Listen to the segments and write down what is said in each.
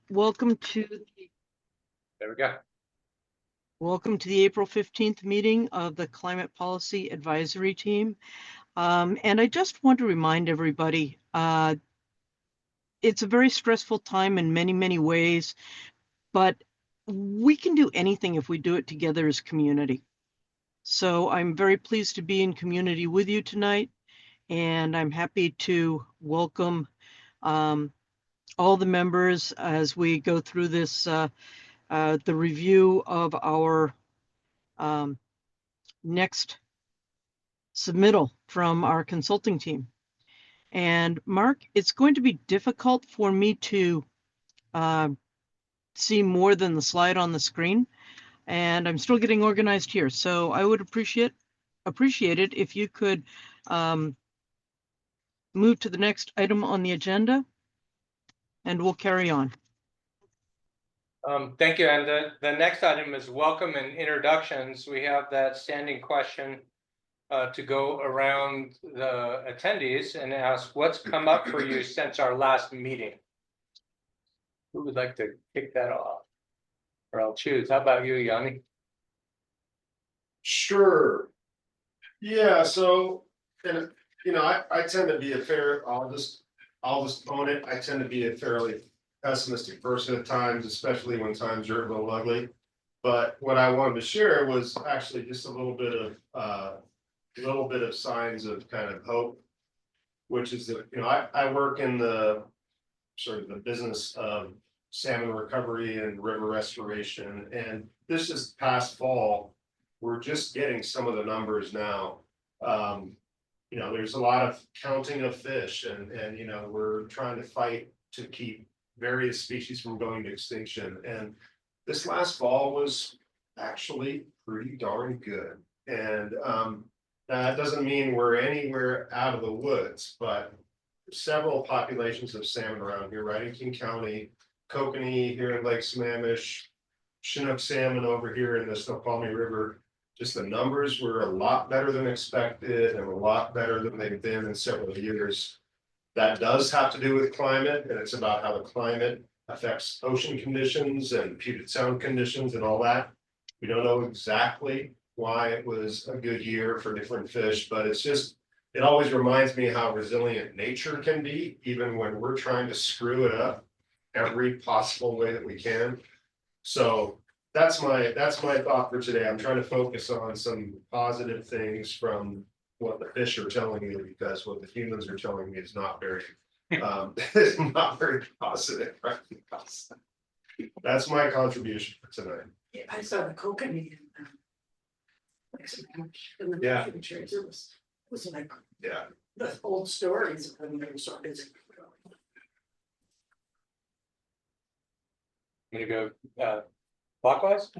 Welcome to There we go. welcome to the April 15th meeting of the Climate Policy Advisory Team. And I just want to remind everybody, it's a very stressful time in many, many ways, but we can do anything if we do it together as community. So I'm very pleased to be in community with you tonight, and I'm happy to welcome all the members as we go through this the review of our next submittal from our consulting team. And Mark, it's going to be difficult for me to see more than the slide on the screen, and I'm still getting organized here. So I would appreciate it if you could move to the next item on the agenda, and we'll carry on. Thank you. And the next item is welcome and introductions. We have that standing question to go around the attendees and ask what's come up for you since our last meeting. Who would like to kick that off? Or I'll choose. How about you, Yanni? Sure. Yeah, so, and I tend to be I'll just own it. I tend to be a fairly pessimistic person at times, especially when times are a little ugly. But what I wanted to share was actually just a little bit of signs of kind of hope, which is that, I work in the sort of the business of salmon recovery and river restoration. And this is past fall, we're just getting some of the numbers now. There's a lot of counting of fish and we're trying to fight to keep various species from going to extinction. And this last fall was actually pretty darn good. And that doesn't mean we're anywhere out of the woods, but several populations of salmon around here, right in King County, kokanee here in Lake Sammamish, Chinook salmon over here in the Snoqualmie River. Just the numbers were a lot better than expected and a lot better than they've been in several years. That does have to do with climate, and it's about how the climate affects ocean conditions and Puget Sound conditions and all that. We don't know exactly why it was a good year for different fish, but it always reminds me how resilient nature can be, even when we're trying to screw it up every possible way that we can. So that's my thought for today. I'm trying to focus on some positive things from what the fish are telling me, because what the humans are telling me is not very it's not very positive, right? That's my contribution for tonight. Yeah, I saw the kokanee in the Yeah. pictures. It was like Yeah. the old stories when they were so busy. I'm gonna go clockwise.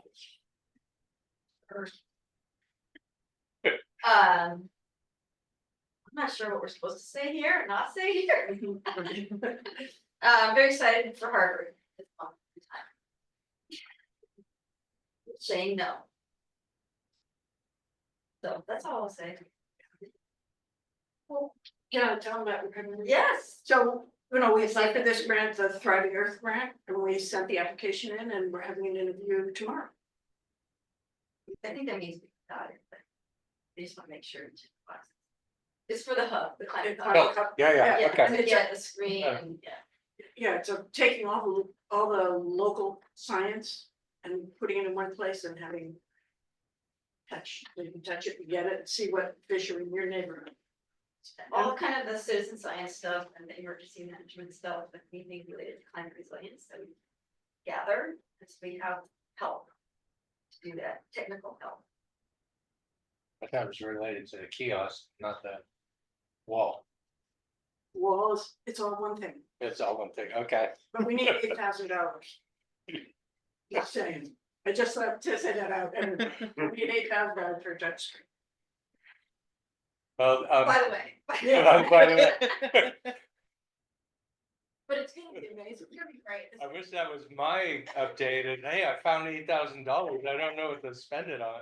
I'm not sure what we're supposed to say here or not say here. I'm very excited for Harvard. It's fun time. Saying no. So that's all I'll say. Well, tell them about recovery. Yes. So, we applied for this grant, the Thriving Earth grant, and we sent the application in and we're having an interview tomorrow. I think that means we got it, but I just want to make sure it's for the hub, the climate hub. Oh, yeah, Yeah, okay. and it's Yeah, the screen and Yeah, so taking all the local science and putting it in one place and having you can touch it and get it and see what fish are in your neighborhood. all kind of the citizen science stuff and the emergency management stuff and anything related to climate resilience that we gather, as we have help to do that, technical help. I thought it was related to the kiosk, not the wall. Walls, it's all one thing, It's all one thing. Okay. but we need $8,000. Just saying, I just like to say that out, and we need $8,000 for a touch screen. Well, By the way. by the way, But it's gonna be amazing, it's gonna be great. I wish that was my update. And hey, I found $8,000. I don't know what to spend it on.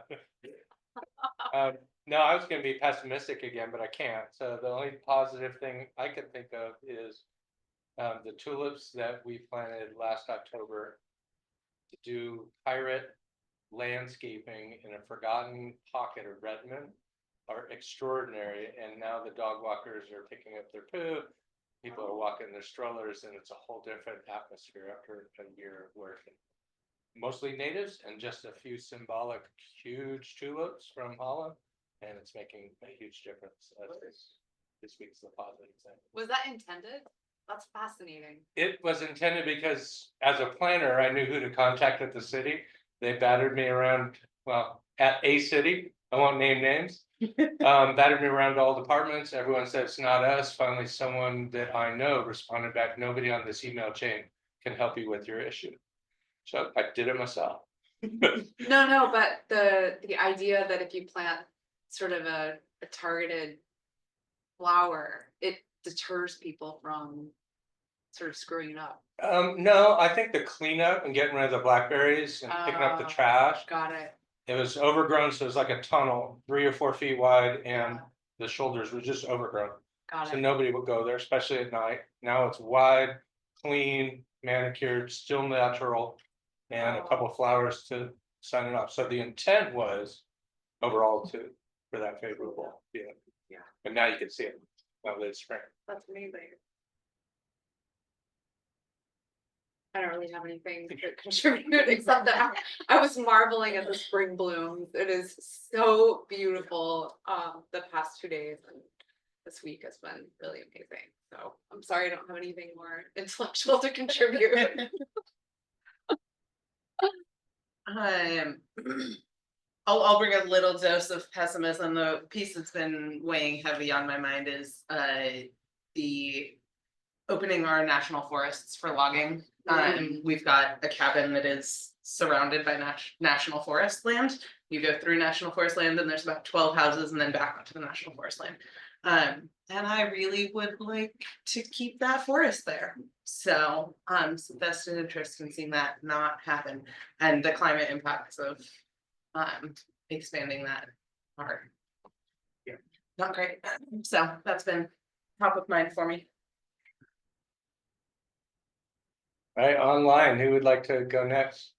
No, I was going to be pessimistic again, but I can't. So the only positive thing I could think of is The tulips that we planted last October to do pirate landscaping in a forgotten pocket of Redmond are extraordinary, and now the dog walkers are picking up their poo. People are walking their strollers, and it's a whole different atmosphere after a year of work. Mostly natives and just a few symbolic huge tulips from Holland, and it's making a huge difference. This week's the positive thing. Was that intended? That's fascinating. It was intended because as a planner, I knew who to contact at the city. They battered me around, well, at a city, I won't name names. Battered me around all departments. Everyone said it's not us. Finally, someone that I know responded back, nobody on this email chain can help you with your issue. So I did it myself. No, but the idea that if you plant sort of a targeted flower, it deters people from sort of screwing it up. No, I think the cleanup and getting rid of the blackberries and picking up the Oh. trash. Got it. It was overgrown, so it was like a tunnel, 3 or 4 feet wide, and Yeah. the shoulders were just overgrown. Got So it. nobody would go there, especially at night. Now it's wide, clean, manicured, still natural, and a Oh. couple flowers to sign it off. So the intent was overall for that favorable, yeah. Yeah. And now you can see it. Now that it's spring. That's amazing. I don't really have anything to contribute except that I was marveling at the spring blooms. It is so beautiful. The past 2 days and this week has been really amazing. So I'm sorry I don't have anything more intellectual to contribute. I'll bring a little dose of pessimism. The piece that's been weighing heavy on my mind is the opening our national forests for logging. We've got a cabin that is surrounded by national forest land. You go through national forest land and there's about 12 houses and then back onto the national forest land. And I really would like to keep that forest there. So some vested interest in seeing that not happen, and the climate impacts of expanding that are not great. So that's been top of mind for me. All right, online, who would like to go next?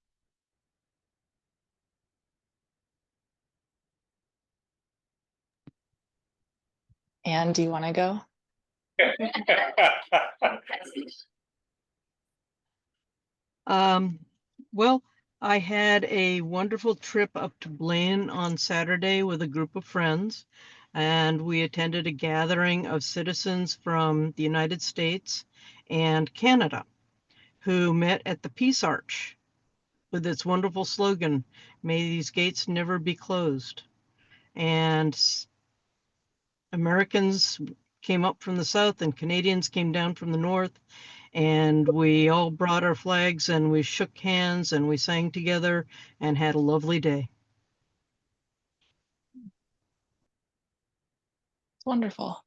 Anne, do you want to go? Well, I had a wonderful trip up to Blaine on Saturday with a group of friends, and we attended a gathering of citizens from the United States and Canada who met at the Peace Arch with its wonderful slogan, "May these gates never be closed." And Americans came up from the south and Canadians came down from the north, and we all brought our flags and we shook hands and we sang together and had a lovely day. Wonderful.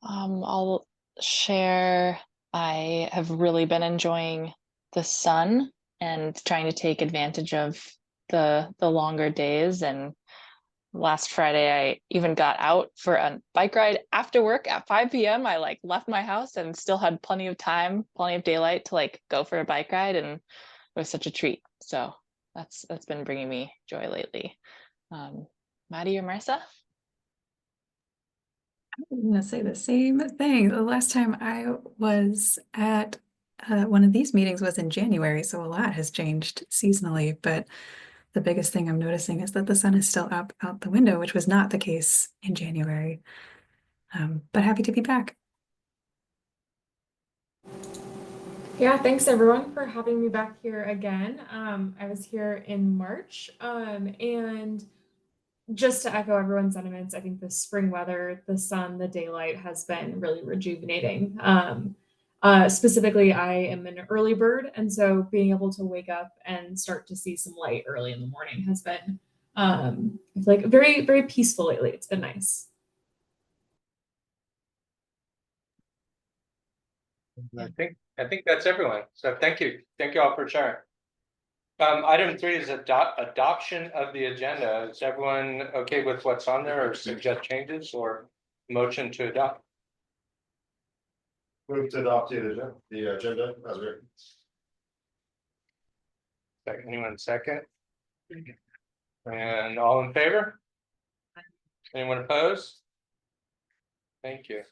I'll share. I have really been enjoying the sun and trying to take advantage of the longer days. And last Friday, I even got out for a bike ride after work at 5 p.m. I left my house and still had plenty of time, plenty of daylight to go for a bike ride, and it was such a treat. So that's been bringing me joy lately. Maddie or Marissa? I'm gonna say the same thing. The last time I was at one of these meetings was in January, so a lot has changed seasonally, but the biggest thing I'm noticing is that the sun is still up out the window, which was not the case in January. But happy to be back. Yeah, thanks everyone for having me back here again. I was here in March, and just to echo everyone's sentiments, I think the spring weather, the sun, the daylight has been really rejuvenating. Specifically, I am an early bird, and so being able to wake up and start to see some light early in the morning has been, I feel like very, very peaceful lately. It's been nice. I think that's everyone. So thank you all for sharing. Item 3 is adoption of the agenda. Is everyone okay with what's on there, or suggest changes or motion to adopt? Move to adopt the agenda as written. Anyone second? And all in favor? Anyone opposed? Thank you.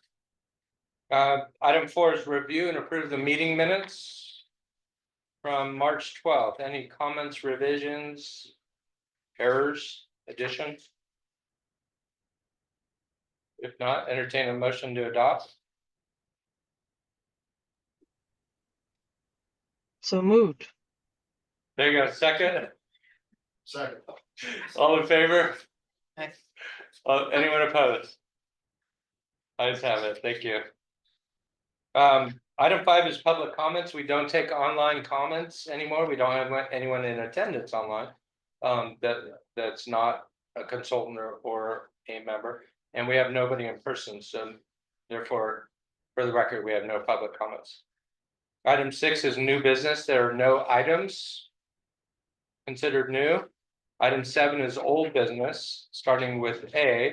Item 4 is review and approve the meeting minutes from March 12th. Any comments, revisions, errors, additions? If not, entertain a motion to adopt. So moved. There you go, second. Second. All in favor? Aye. Anyone opposed? Ayes have it, thank you. Item 5 is public comments. We don't take online comments anymore. We don't have anyone in attendance online. That's not a consultant or a member, and we have nobody in person, so therefore, for the record, we have no public comments. Item 6 is new business. There are no items considered new. Item 7 is old business, starting with A.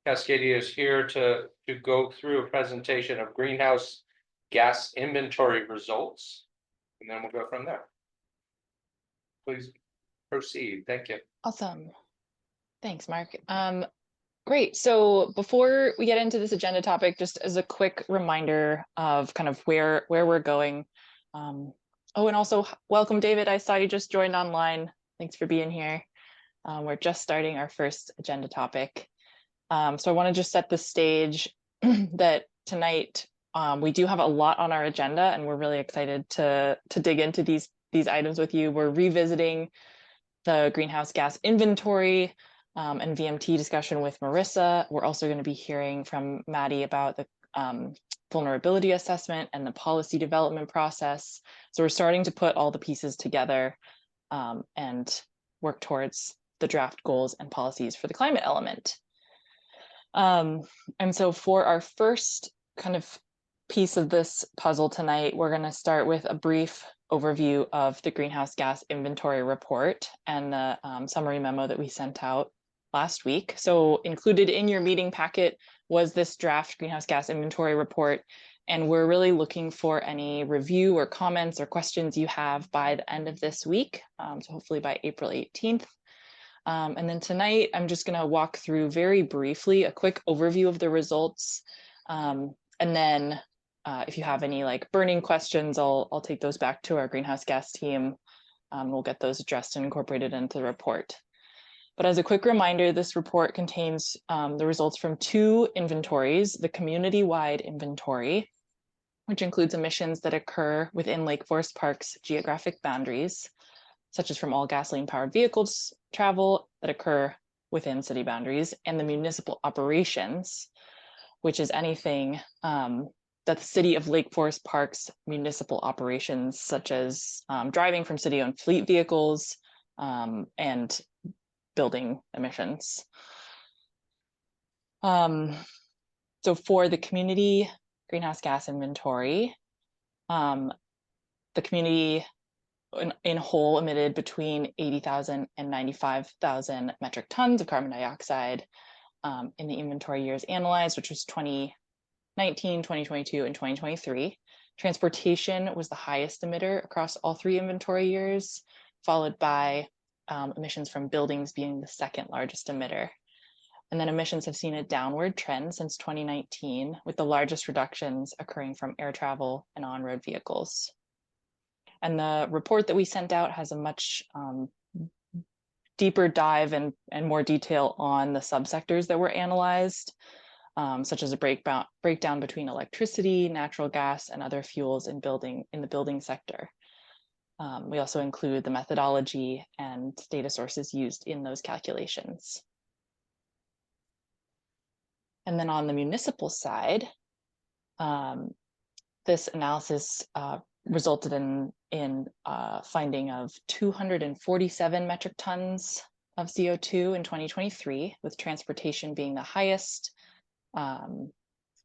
Cascadia is here to go through a presentation of greenhouse gas inventory results, and then we'll go from there. Please proceed. Thank you. Awesome. Thanks, Mark. Great. So before we get into this agenda topic, just as a quick reminder of kind of where we're going. Oh, and also welcome, David. I saw you just joined online. Thanks for being here. We're just starting our first agenda topic. So I want to just set the stage that tonight we do have a lot on our agenda, and we're really excited to dig into these items with you. We're revisiting the greenhouse gas inventory and VMT discussion with Marissa. We're also going to be hearing from Maddie about the vulnerability assessment and the policy development process. So we're starting to put all the pieces together and work towards the draft goals and policies for the climate element. And so for our first kind of piece of this puzzle tonight, we're going to start with a brief overview of the greenhouse gas inventory report and the summary memo that we sent out last week. So included in your meeting packet was this draft greenhouse gas inventory report, and we're really looking for any review or comments or questions you have by the end of this week, so hopefully by April 18th. And then tonight, I'm just going to walk through very briefly a quick overview of the results. And then if you have any like burning questions, I'll take those back to our greenhouse gas team. We'll get those addressed and incorporated into the report. But as a quick reminder, this report contains the results from 2 inventories: the community-wide inventory, which includes emissions that occur within Lake Forest Park's geographic boundaries, such as from all gasoline-powered vehicles travel that occur within city boundaries, and the municipal operations, which is anything that the city of Lake Forest Park's municipal operations, such as driving from city-owned fleet vehicles and building emissions. So for the community greenhouse gas inventory, the community in whole emitted between 80,000 and 95,000 metric tons of carbon dioxide in the inventory years analyzed, which was 2019, 2022, and 2023. Transportation was the highest emitter across all 3 inventory years, followed by emissions from buildings being the second largest emitter. And then emissions have seen a downward trend since 2019, with the largest reductions occurring from air travel and on-road vehicles. And the report that we sent out has a much deeper dive and more detail on the subsectors that were analyzed, such as a breakdown between electricity, natural gas, and other fuels in the building sector. We also include the methodology and data sources used in those calculations. And then on the municipal side, this analysis resulted in finding of 247 metric tons of CO2 in 2023, with transportation being the highest, and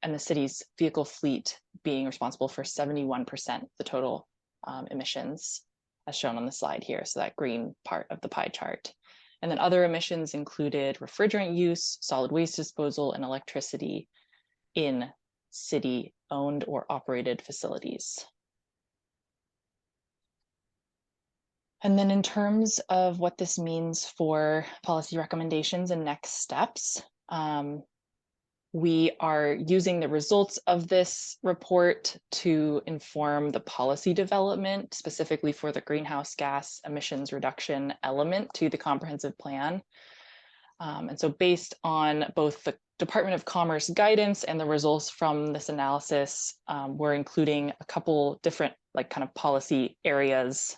the city's vehicle fleet being responsible for 71% of the total emissions, as shown on the slide here, so that green part of the pie chart. And then other emissions included refrigerant use, solid waste disposal, and electricity in city owned or operated facilities. And then in terms of what this means for policy recommendations and next steps, we are using the results of this report to inform the policy development, specifically for the greenhouse gas emissions reduction element to the comprehensive plan. And so based on both the Department of Commerce guidance and the results from this analysis, we're including a couple different kind of policy areas.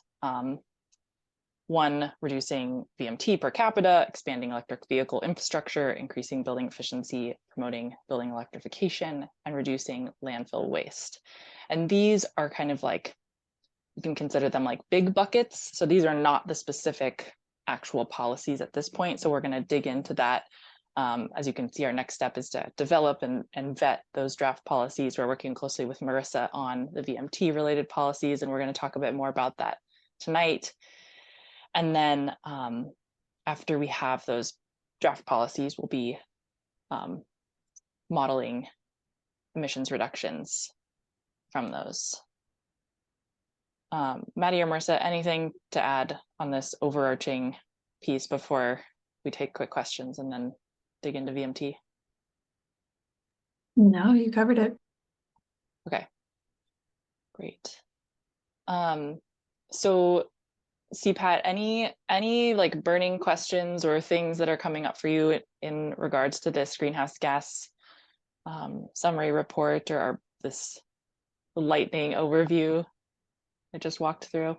One, reducing VMT per capita, expanding electric vehicle infrastructure, increasing building efficiency, promoting building electrification, and reducing landfill waste. And these are kind of you can consider them like big buckets. So these are not the specific actual policies at this point. So we're going to dig into that. As you can see, our next step is to develop and vet those draft policies. We're working closely with Marissa on the VMT related policies, and we're going to talk a bit more about that tonight. And then after we have those draft policies, we'll be modeling emissions reductions from those. Maddie or Marissa, anything to add on this overarching piece before we take quick questions and then dig into VMT? No, you covered it. Okay, great. So CPAT, any like burning questions or things that are coming up for you in regards to this greenhouse gas summary report or this lightning overview I just walked through?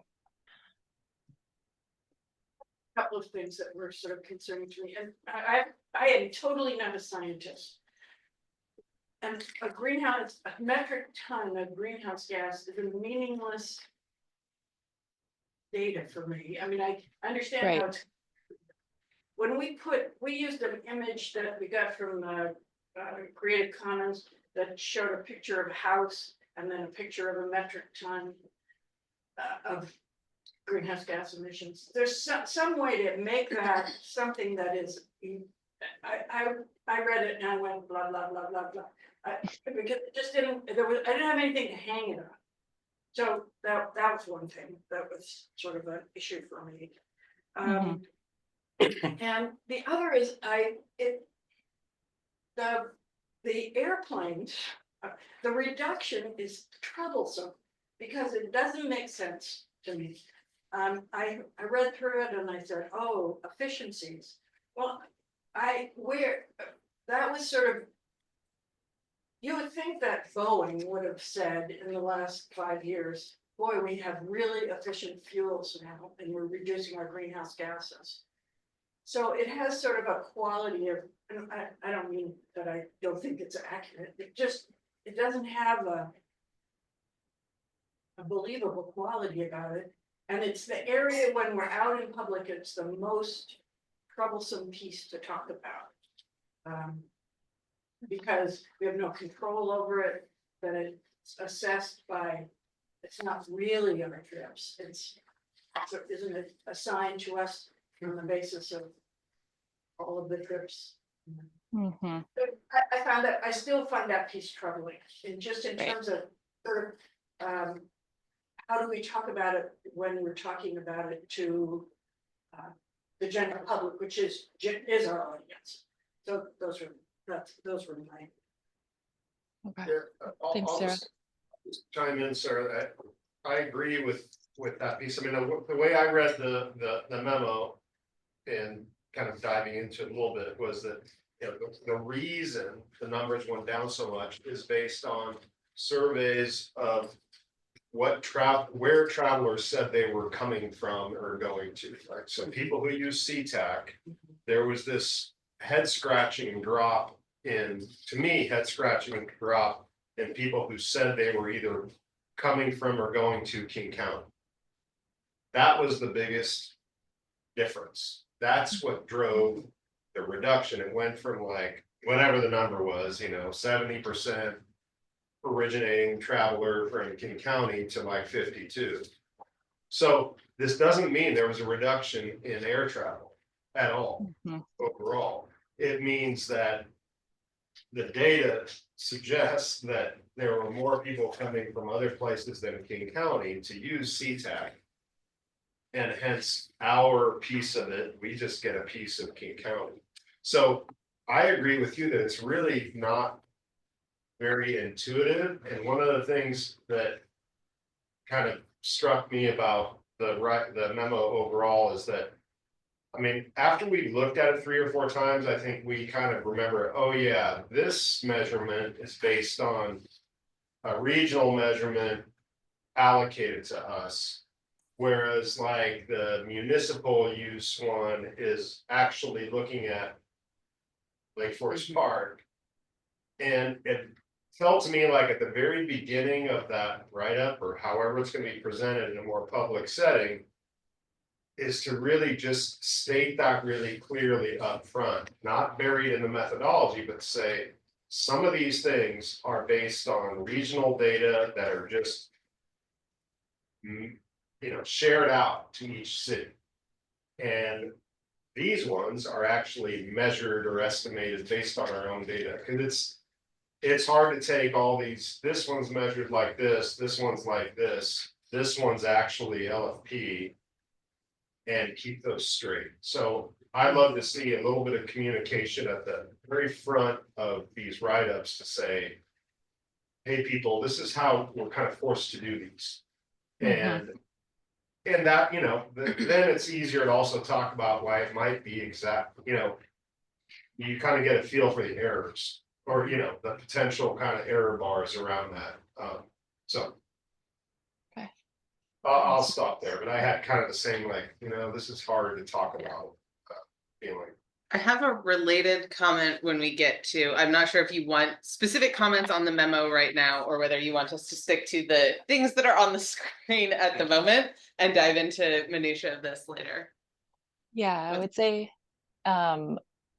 Couple of things that were sort of concerning to me, and I am totally not a scientist. And a metric ton of greenhouse gas is a meaningless data for me. I mean, I understand how it's, when we used an image that we got from Creative Commons that showed a picture of a house and then a picture of a metric ton of greenhouse gas emissions. There's some way to make that something that is, I read it and I went blah, blah, blah, blah, blah. Because it just didn't, I didn't have anything to hang it on. So that was one thing that was sort of an issue for me. And the other is the airplanes, the reduction is troublesome because it doesn't make sense to me. I read through it and I said, oh, efficiencies. Well, that was sort of, you would think that Boeing would have said in the last 5 years, boy, we have really efficient fuels now and we're reducing our greenhouse gases. So it has sort of a quality of, and I don't mean that I don't think it's accurate, it doesn't have a believable quality about it. And it's the area when we're out in public, it's the most troublesome piece to talk about. Because we have no control over it, that it's assessed by, it's not really our trips. Isn't it assigned to us on the basis of all of the trips? Mm-hmm. I still find that piece troubling, and just in terms of sort of, how do we talk about it when we're talking about it to the general public, which is our audience. So those were my. Okay. Yeah, Thanks, I'll Sarah. just chime in, Sarah. I agree with that piece. I mean, the way I read the memo and kind of diving into it a little bit was that, you know, the reason the numbers went down so much is based on surveys of where travelers said they were coming from or going to. Right? So people who use SeaTac, there was this head scratching drop in people who said they were either coming from or going to King County. That was the biggest difference. That's what drove the reduction. It went from like whatever the number was, 70% originating traveler from King County to like 52. So this doesn't mean there was a reduction in air travel at all overall. It means that the data suggests that there were more people coming from other places than King County to use CTAC. And hence our piece of it, we just get a piece of King County. So I agree with you that it's really not very intuitive. And one of the things that kind of struck me about the memo overall is that, I mean, after we looked at it 3 or 4 times, I think we kind of remember, oh yeah, this measurement is based on a regional measurement allocated to us. Whereas like the municipal use one is actually looking at Lake Forest Park. And it felt to me like at the very beginning of that write-up, or however it's gonna be presented in a more public setting, is to really just state that really clearly up front, not buried in the methodology, but say, some of these things are based on regional data that are just shared out to each city. And these ones are actually measured or estimated based on our own data, because it's hard to take all these, this one's measured like this one's like this one's actually LFP, and keep those straight. So I'd love to see a little bit of communication at the very front of these write-ups to say, hey, people, this is how we're kind of forced to do these. And that, then it's easier to also talk about why it might be exact, you kind of get a feel for the errors, or, the potential kind of error bars around that. So. Okay. I'll stop there, but I had kind of the same, this is hard to talk about feeling. I have a related comment when we get to, I'm not sure if you want specific comments on the memo right now, or whether you want us to stick to the things that are on the screen at the moment and dive into minutia of this later. Yeah, I would say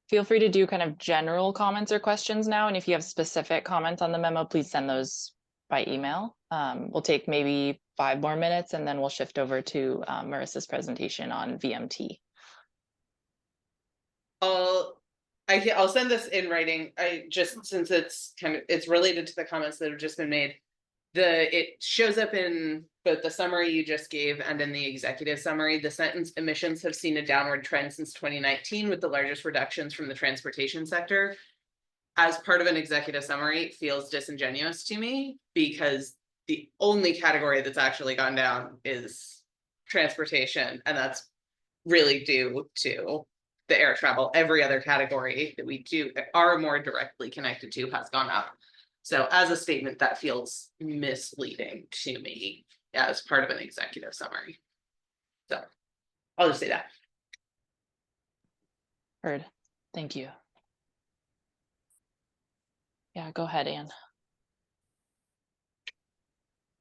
feel free to do kind of general comments or questions now. And if you have specific comments on the memo, please send those by email. We'll take maybe 5 more minutes and then we'll shift over to Marissa's presentation on VMT. I'll send this in writing. Since it's related to the comments that have just been made. It shows up in both the summary you just gave and in the executive summary. The sentence emissions have seen a downward trend since 2019, with the largest reductions from the transportation sector. As part of an executive summary, feels disingenuous to me, because the only category that's actually gone down is transportation, and that's really due to the air travel. Every other category that we are more directly connected to has gone up. So as a statement, that feels misleading to me as part of an executive summary. So I'll just say that. Heard. Thank you. Yeah, go ahead, Anne.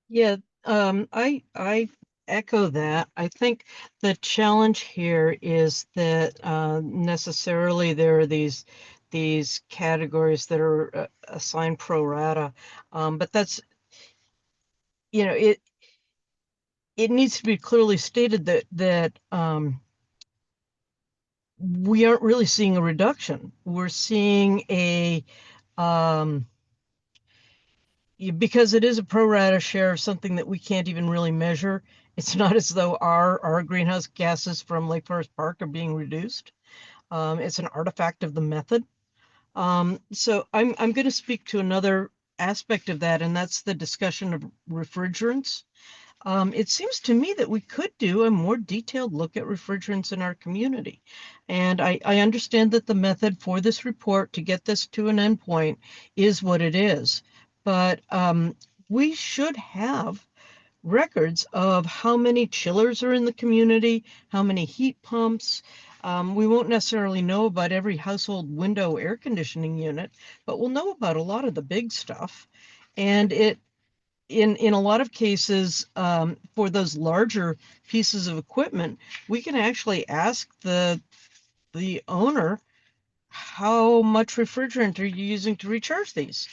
Yeah, I echo that. I think the challenge here is that necessarily there are these categories that are assigned pro rata, but that's, it needs to be clearly stated that we aren't really seeing a reduction. We're seeing because it is a pro rata share of something that we can't even really measure. It's not as though our greenhouse gases from Lake Forest Park are being reduced. It's an artifact of the method. So I'm going to speak to another aspect of that, and that's the discussion of refrigerants. It seems to me that we could do a more detailed look at refrigerants in our community. And I understand that the method for this report to get this to an endpoint is what it is. But we should have records of how many chillers are in the community, how many heat pumps. We won't necessarily know about every household window air conditioning unit, but we'll know about a lot of the big stuff. And in a lot of cases, for those larger pieces of equipment, we can actually ask the owner, how much refrigerant are you using to recharge these?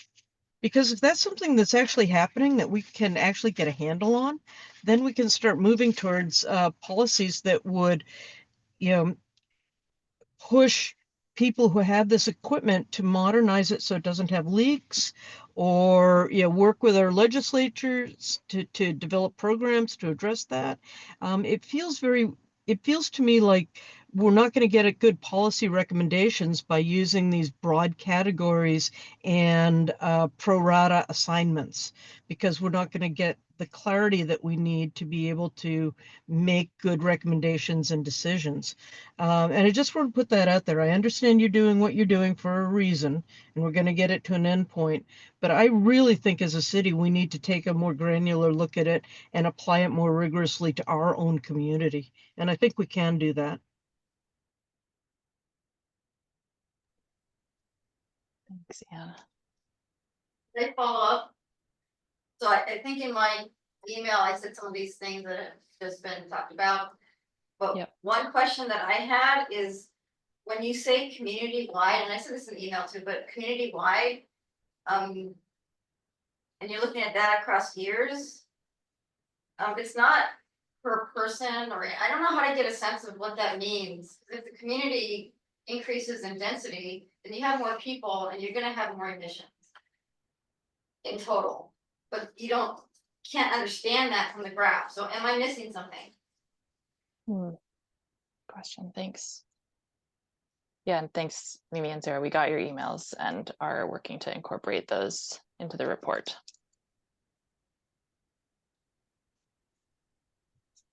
Because if that's something that's actually happening that we can actually get a handle on, then we can start moving towards policies that would, push people who have this equipment to modernize it so it doesn't have leaks, or work with our legislatures to develop programs to address that. It feels to me like we're not going to get a good policy recommendations by using these broad categories and pro rata assignments, because we're not going to get the clarity that we need to be able to make good recommendations and decisions. And I just want to put that out there. I understand you're doing what you're doing for a reason, and we're going to get it to an end point. But I really think as a city, we need to take a more granular look at it and apply it more rigorously to our own community. And I think we can do that. Thanks, Anna. They follow up. So I think in my email, I said some of these things that have just been talked about. But Yep. one question that I had is, when you say community-wide, and I said this in the email too, but community-wide, and you're looking at that across years, it's not per person, or I don't know how to get a sense of what that means. If the community increases in density, then you have more people and you're gonna have more emissions in total, but you can't understand that from the graph. So am I missing something? Question, thanks. Yeah, and thanks, Mimi and Sarah. We got your emails and are working to incorporate those into the report.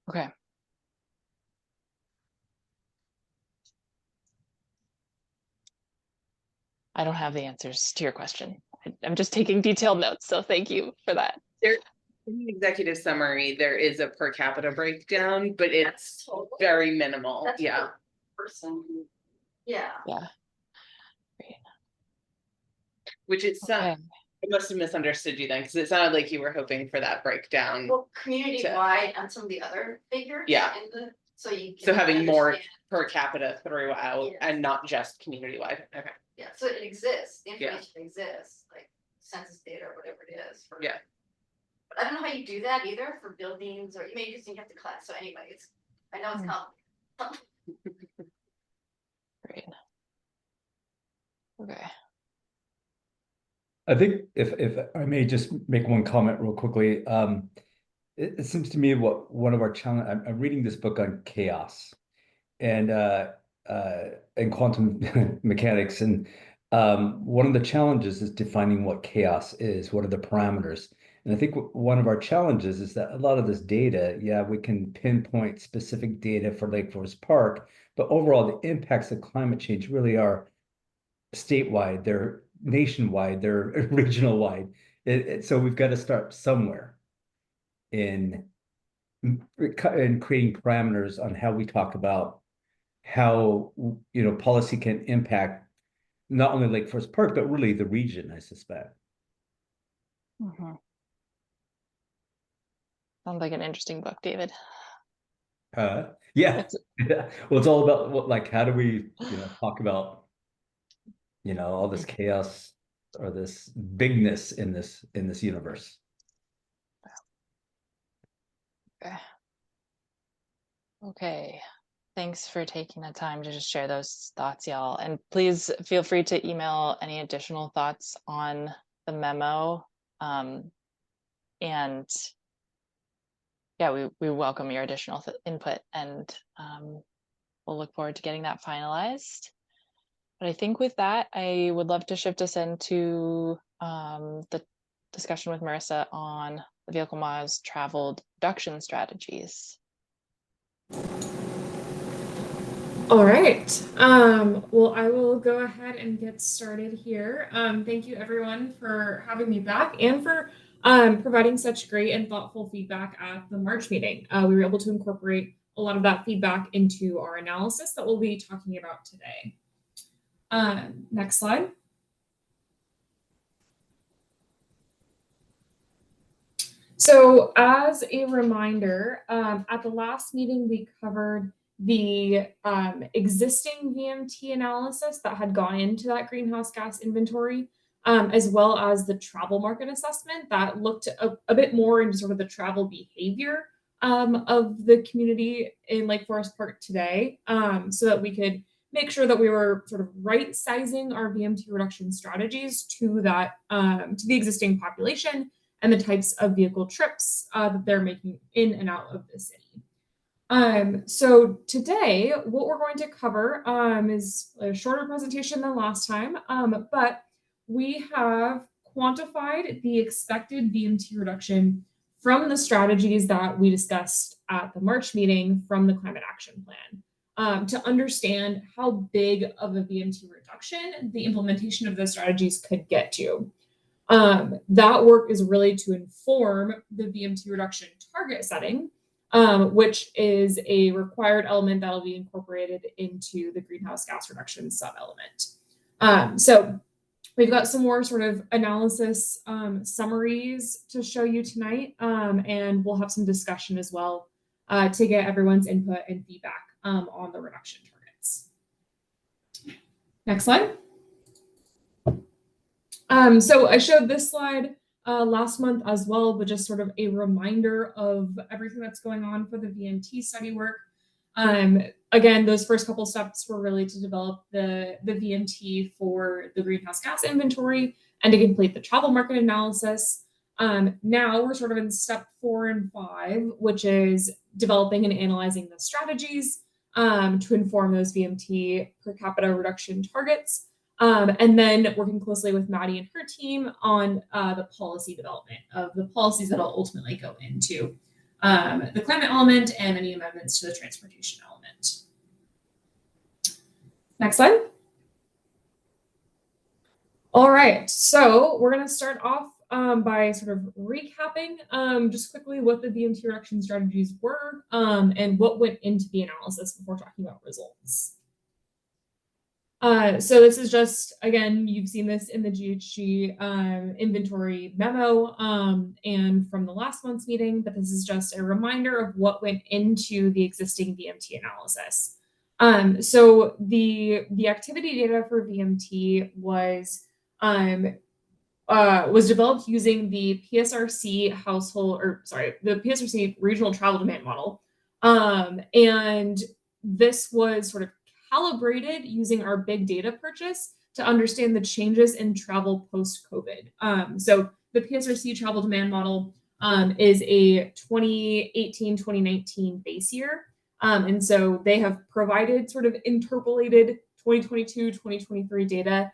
Okay. I don't have the answers to your question. I'm just taking detailed notes, so thank you for that. In the executive summary, there is a per capita breakdown, but it's very minimal. That's Yeah. per person. Yeah. Yeah. Great. Which it's Okay. I must have misunderstood you then, because it sounded like you were hoping for that breakdown. Well, community-wide on some of the other figures. Yeah. So you can So having more understand. per capita throughout Yes. and not just community-wide. Okay. Yeah, so it exists, the Yeah. information exists, like census data or whatever it is. Yeah. But I don't know how you do that either for buildings, or you just have to class, so anyway, I know it's complicated. Great. Okay. I think if I may just make one comment real quickly, it seems to me one of our challenge. I'm reading this book on chaos, and quantum mechanics, and one of the challenges is defining what chaos is. What are the parameters? And I think one of our challenges is that a lot of this data, yeah, we can pinpoint specific data for Lake Forest Park, but overall the impacts of climate change really are statewide, they're nationwide, they're regional wide. So we've got to start somewhere in creating parameters on how we talk about how policy can impact not only Lake Forest Park, but really the region, I suspect. Sounds like an interesting book, David. Yeah. Yeah. Well, it's all about how do we talk about all this chaos or this bigness in this universe. Okay. Thanks for taking the time to just share those thoughts, y'all. And please feel free to email any additional thoughts on the memo. And yeah, we welcome your additional input, and we'll look forward to getting that finalized. But I think with that, I would love to shift us into the discussion with Marissa on the vehicle miles traveled reduction strategies. All right. Well, I will go ahead and get started here. Thank you everyone for having me back and for providing such great and thoughtful feedback at the March meeting. We were able to incorporate a lot of that feedback into our analysis that we'll be talking about today. Next slide. So as a reminder, at the last meeting, we covered the existing VMT analysis that had gone into that greenhouse gas inventory, as well as the travel market assessment that looked a bit more into sort of the travel behavior of the community in Lake Forest Park today, so that we could make sure that we were sort of right sizing our VMT reduction strategies to that, to the existing population and the types of vehicle trips that they're making in and out of the city. So today, what we're going to cover is a shorter presentation than last time, but we have quantified the expected VMT reduction from the strategies that we discussed at the March meeting from the Climate Action Plan, to understand how big of a VMT reduction the implementation of those strategies could get to. That work is really to inform the VMT reduction target setting, which is a required element that will be incorporated into the greenhouse gas reduction sub-element. So we've got some more sort of analysis summaries to show you tonight, and we'll have some discussion as well to get everyone's input and feedback on the reduction targets. Next slide. So I showed this slide last month as well, but just sort of a reminder of everything that's going on for the VMT study work. Again, those first couple steps were really to develop the VMT for the greenhouse gas inventory and to complete the travel market analysis. Now we're sort of in step 4 and 5, which is developing and analyzing the strategies to inform those VMT per capita reduction targets. And then working closely with Maddie and her team on the policy development of the policies that'll ultimately go into the climate element and any amendments to the transportation element. Next slide. All right, so we're going to start off by sort of recapping just quickly what the VMT reduction strategies were and what went into the analysis before talking about results. So this is just, again, you've seen this in the GHG inventory memo and from the last month's meeting, but this is just a reminder of what went into the existing VMT analysis. So the activity data for VMT was developed using the PSRC the PSRC regional travel demand model. And this was sort of calibrated using our big data purchase to understand the changes in travel post-COVID. So the PSRC travel demand model is a 2018-2019 base year. And so they have provided sort of interpolated 2022-2023 data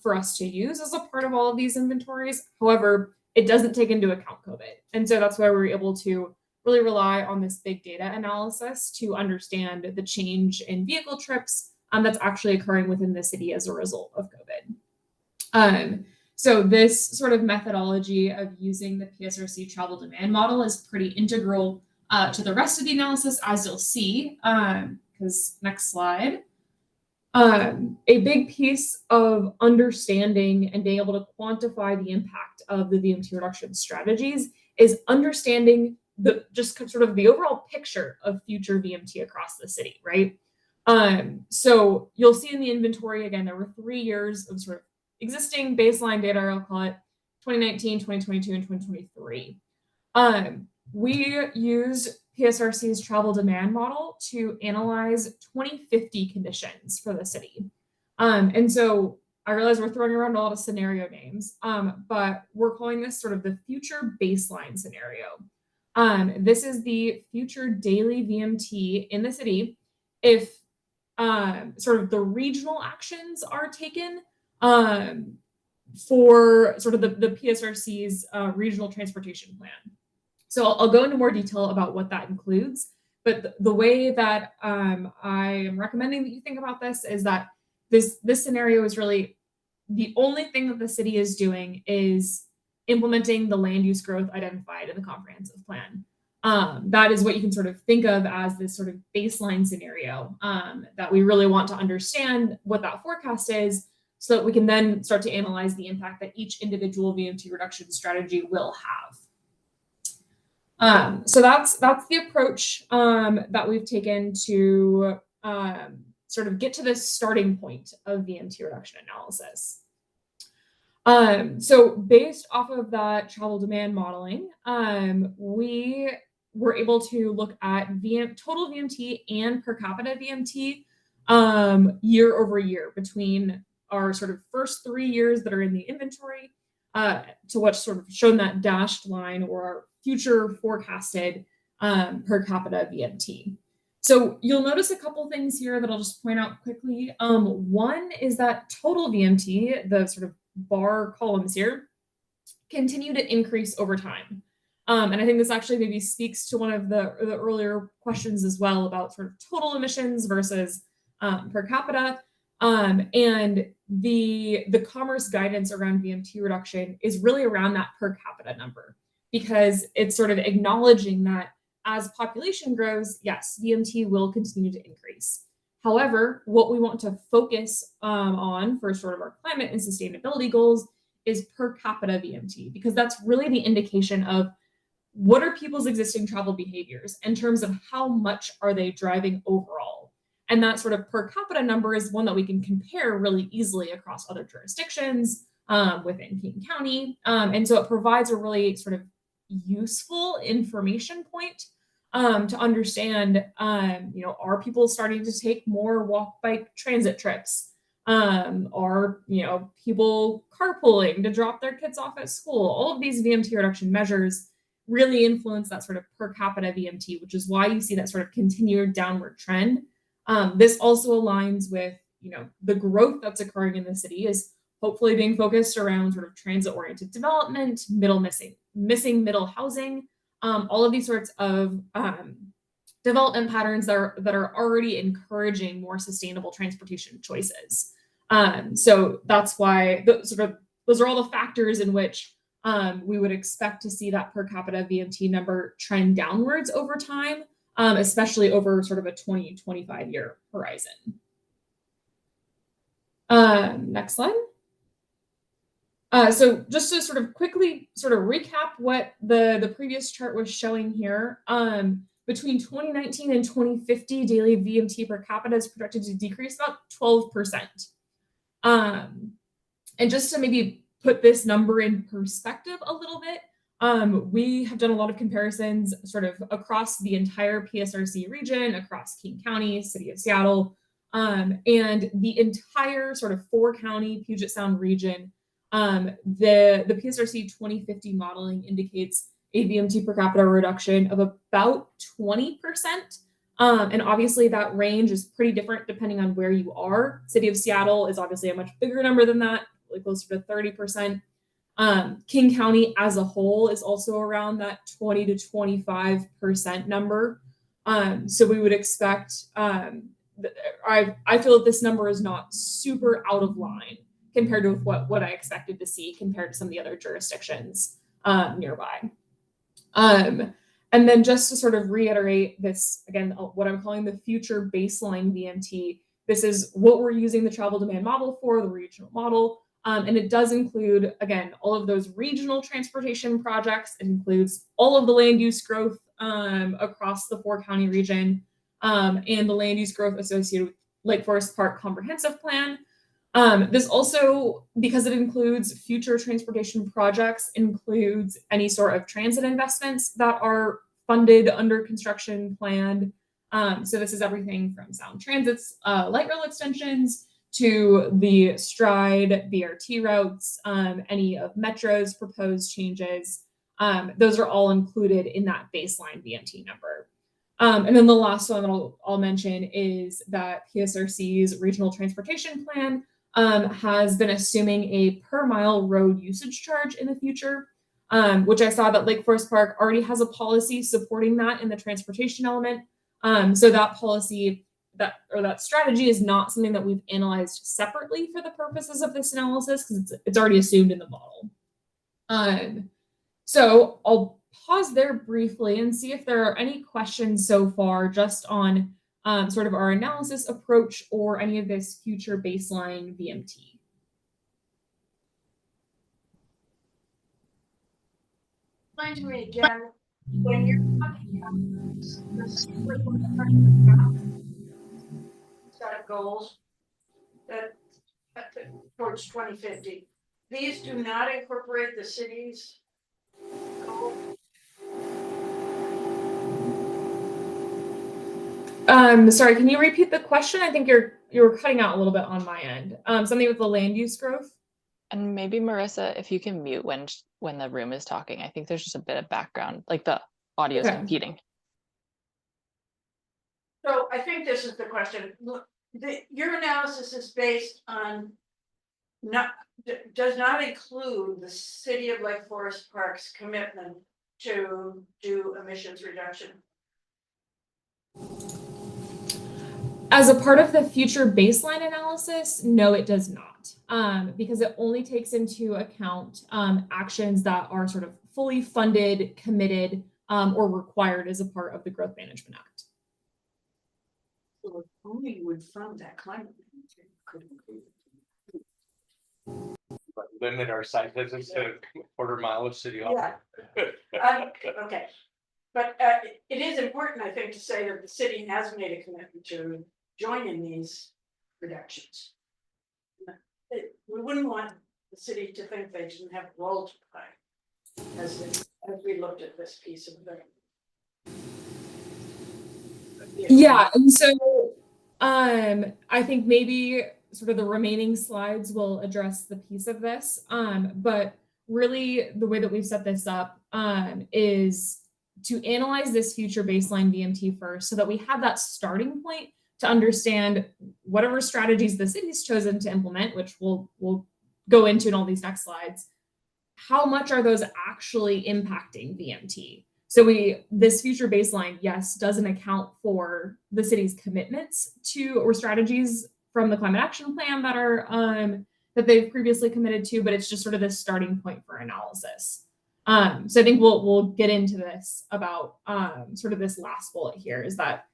for us to use as a part of all of these inventories. However, it doesn't take into account COVID. And so that's why we're able to really rely on this big data analysis to understand the change in vehicle trips that's actually occurring within the city as a result of COVID. So this sort of methodology of using the PSRC travel demand model is pretty integral to the rest of the analysis, as you'll see, because next slide. A big piece of understanding and being able to quantify the impact of the VMT reduction strategies is understanding just sort of the overall picture of future VMT across the city, right? So you'll see in the inventory, again, there were 3 years of sort of existing baseline data, I'll call it 2019, 2022, and 2023. We used PSRC's travel demand model to analyze 2050 conditions for the city. And so I realize we're throwing around a lot of scenario names, but we're calling this sort of the future baseline scenario. This is the future daily VMT in the city if sort of the regional actions are taken for sort of the PSRC's regional transportation plan. So I'll go into more detail about what that includes, but the way that I am recommending that you think about this is that this scenario is really the only thing that the city is doing is implementing the land use growth identified in the comprehensive plan. That is what you can sort of think of as this sort of baseline scenario that we really want to understand what that forecast is so that we can then start to analyze the impact that each individual VMT reduction strategy will have. So that's the approach that we've taken to sort of get to this starting point of VMT reduction analysis. So based off of that travel demand modeling, we were able to look at total VMT and per capita VMT year over year between our sort of first 3 years that are in the inventory to what's sort of shown that dashed line or our future forecasted per capita VMT. So you'll notice a couple things here that I'll just point out quickly. One is that total VMT, the sort of bar columns here, continue to increase over time. And I think this actually maybe speaks to one of the earlier questions as well about sort of total emissions versus per capita. And the commerce guidance around VMT reduction is really around that per capita number, because it's sort of acknowledging that as population grows, yes, VMT will continue to increase. However, what we want to focus on for sort of our climate and sustainability goals is per capita VMT, because that's really the indication of what are people's existing travel behaviors in terms of how much are they driving overall. And that sort of per capita number is one that we can compare really easily across other jurisdictions within King County. And so it provides a really sort of useful information point to understand, are people starting to take more walk, bike, transit trips? Are people carpooling to drop their kids off at school? All of these VMT reduction measures really influence that sort of per capita VMT, which is why you see that sort of continued downward trend. This also aligns with the growth that's occurring in the city is hopefully being focused around sort of transit-oriented development, missing middle housing, all of these sorts of development patterns that are already encouraging more sustainable transportation choices. So that's why those are all the factors in which we would expect to see that per capita VMT number trend downwards over time, especially over sort of a 20-25 year horizon. Next slide. So just to sort of quickly sort of recap what the previous chart was showing here, between 2019 and 2050, daily VMT per capita is projected to decrease about 12%. And just to maybe put this number in perspective a little bit, we have done a lot of comparisons sort of across the entire PSRC region, across King County, City of Seattle, and the entire sort of 4-county Puget Sound region. The PSRC 2050 modeling indicates a VMT per capita reduction of about 20%. And obviously that range is pretty different depending on where you are. City of Seattle is obviously a much bigger number than that, like closer to 30%. King County as a whole is also around that 20 to 25% number. So we would expect, I feel that this number is not super out of line compared to what I expected to see compared to some of the other jurisdictions nearby. And then just to sort of reiterate this, again, what I'm calling the future baseline VMT, this is what we're using the travel demand model for, the regional model. And it does include, again, all of those regional transportation projects. It includes all of the land use growth across the 4-county region and the land use growth associated with Lake Forest Park Comprehensive Plan. This also, because it includes future transportation projects, includes any sort of transit investments that are funded under construction planned. So this is everything from Sound Transit's light rail extensions to the Stride BRT routes, any of Metro's proposed changes. Those are all included in that baseline VMT number. And then the last one that I'll mention is that PSRC's regional transportation plan has been assuming a per mile road usage charge in the future, which I saw that Lake Forest Park already has a policy supporting that in the transportation element. So that policy, that strategy is not something that we've analyzed separately for the purposes of this analysis because it's already assumed in the model. So I'll pause there briefly and see if there are any questions so far just on sort of our analysis approach or any of this future baseline VMT. Explain to me again, when you're talking about set of goals that towards 2050, these do not incorporate the city's goal. Sorry, can you repeat the question? I think you were cutting out a little bit on my end. Something with the land use growth. And maybe Marissa, if you can mute when the room is talking, I think there's just a bit of background, like the audio is Okay. competing. So I think this is the question. Look, your analysis is based on does not include the City of Lake Forest Park's commitment to do emissions reduction. As a part of the future baseline analysis, no, it does not, because it only takes into account actions that are sort of fully funded, committed, or required as a part of the Growth Management Act. So if only you would fund that climate. Could include But limit our site visits to a quarter mile of city hall. Yeah. Okay, but it is important, I think, to say that the city has made a commitment to join in these reductions. We wouldn't want the city to think they didn't have a role to play as we looked at this piece of the. Yeah, and so I think maybe sort of the remaining slides will address the piece of this. But really the way that we've set this up is to analyze this future baseline VMT first so that we have that starting point to understand whatever strategies the city's chosen to implement, which we'll go into in all these next slides. How much are those actually impacting VMT? So this future baseline, yes, doesn't account for the city's commitments to or strategies from the climate action plan that are that they've previously committed to, but it's just sort of this starting point for analysis. So I think we'll get into this about sort of this last bullet here is that